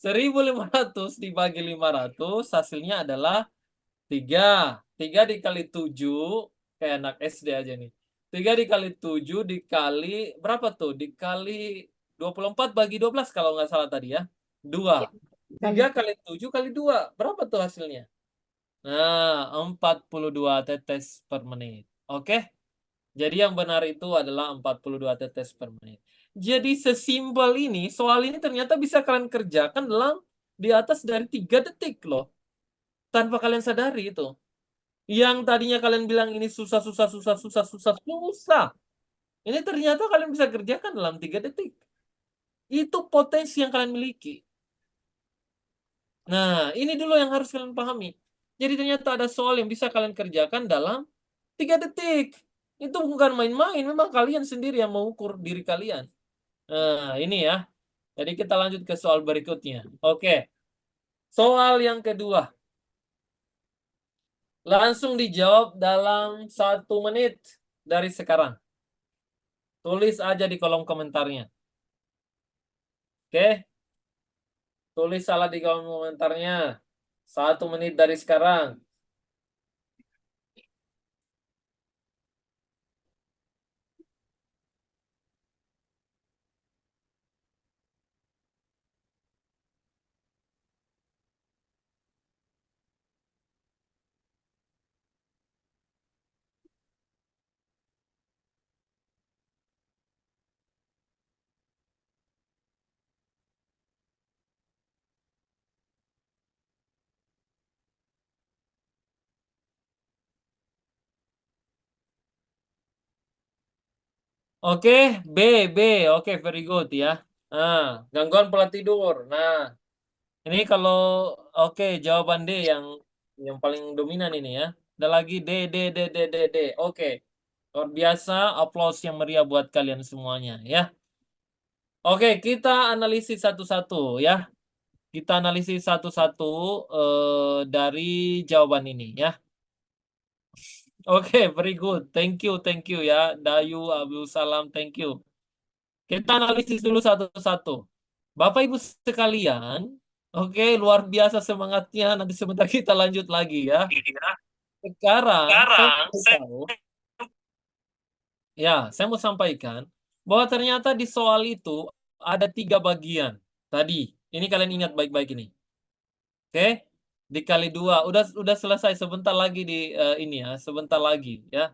1.500 dibagi 500 hasilnya adalah 3. 3 dikali 7, kayak anak SD aja nih. 3 dikali 7 dikali, berapa tuh? Dikali 24 bagi 12 kalau nggak salah tadi ya. 2. 3 kali 7 kali 2. Berapa tuh hasilnya? Nah, 42 tetes per menit. Oke? Jadi yang benar itu adalah 42 tetes per menit. Jadi sesimpel ini, soal ini ternyata bisa kalian kerjakan dalam di atas dari 3 detik loh. Tanpa kalian sadari itu. Yang tadinya kalian bilang ini susah. Ini ternyata kalian bisa kerjakan dalam 3 detik. Itu potensi yang kalian miliki. Nah, ini dulu yang harus kalian pahami. Jadi ternyata ada soal yang bisa kalian kerjakan dalam 3 detik. Itu bukan main-main, memang kalian sendiri yang mengukur diri kalian. Nah, ini ya. Jadi kita lanjut ke soal berikutnya. Oke. Soal yang kedua. Langsung dijawab dalam 1 menit dari sekarang. Tulis aja di kolom komentarnya. Oke? Tulis salah di kolom komentarnya. 1 menit dari sekarang. Oke, B. Oke, very good ya. Nah, gangguan pola tidur. Nah, ini kalau oke, jawaban D yang paling dominan ini ya. Ada lagi D. Oke. Luar biasa, aplaus yang meriah buat kalian semuanya ya. Oke, kita analisis satu-satu ya. Kita analisis satu-satu dari jawaban ini ya. Oke, very good. Thank you ya. Dayu, Abdul Salam, thank you. Kita analisis dulu satu-satu. Bapak Ibu sekalian, oke, luar biasa semangatnya. Nanti sebentar kita lanjut lagi ya. Sekarang saya mau sampaikan bahwa ternyata di soal itu ada 3 bagian. Tadi, ini kalian ingat baik-baik ini. Oke, dikali 2. Udah selesai sebentar lagi di ini ya, sebentar lagi ya.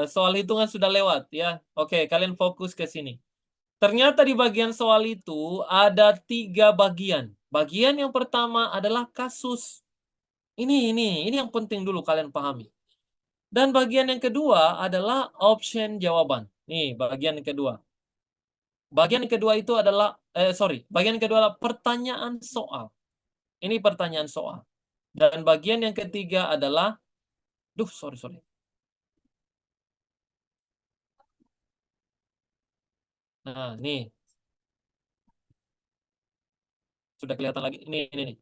Soal hitungan sudah lewat ya. Oke, kalian fokus ke sini. Ternyata di bagian soal itu ada 3 bagian. Bagian yang pertama adalah kasus. Ini yang penting dulu kalian pahami. Dan bagian yang kedua adalah option jawaban. Nih, bagian yang kedua. Bagian yang kedua itu adalah bagian yang kedua adalah pertanyaan soal. Ini pertanyaan soal. Dan bagian yang ketiga adalah sorry. Nah, nih. Sudah kelihatan lagi. Ini.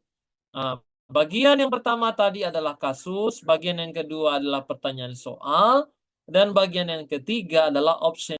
Bagian yang pertama tadi adalah kasus, bagian yang kedua adalah pertanyaan soal, dan bagian yang ketiga adalah option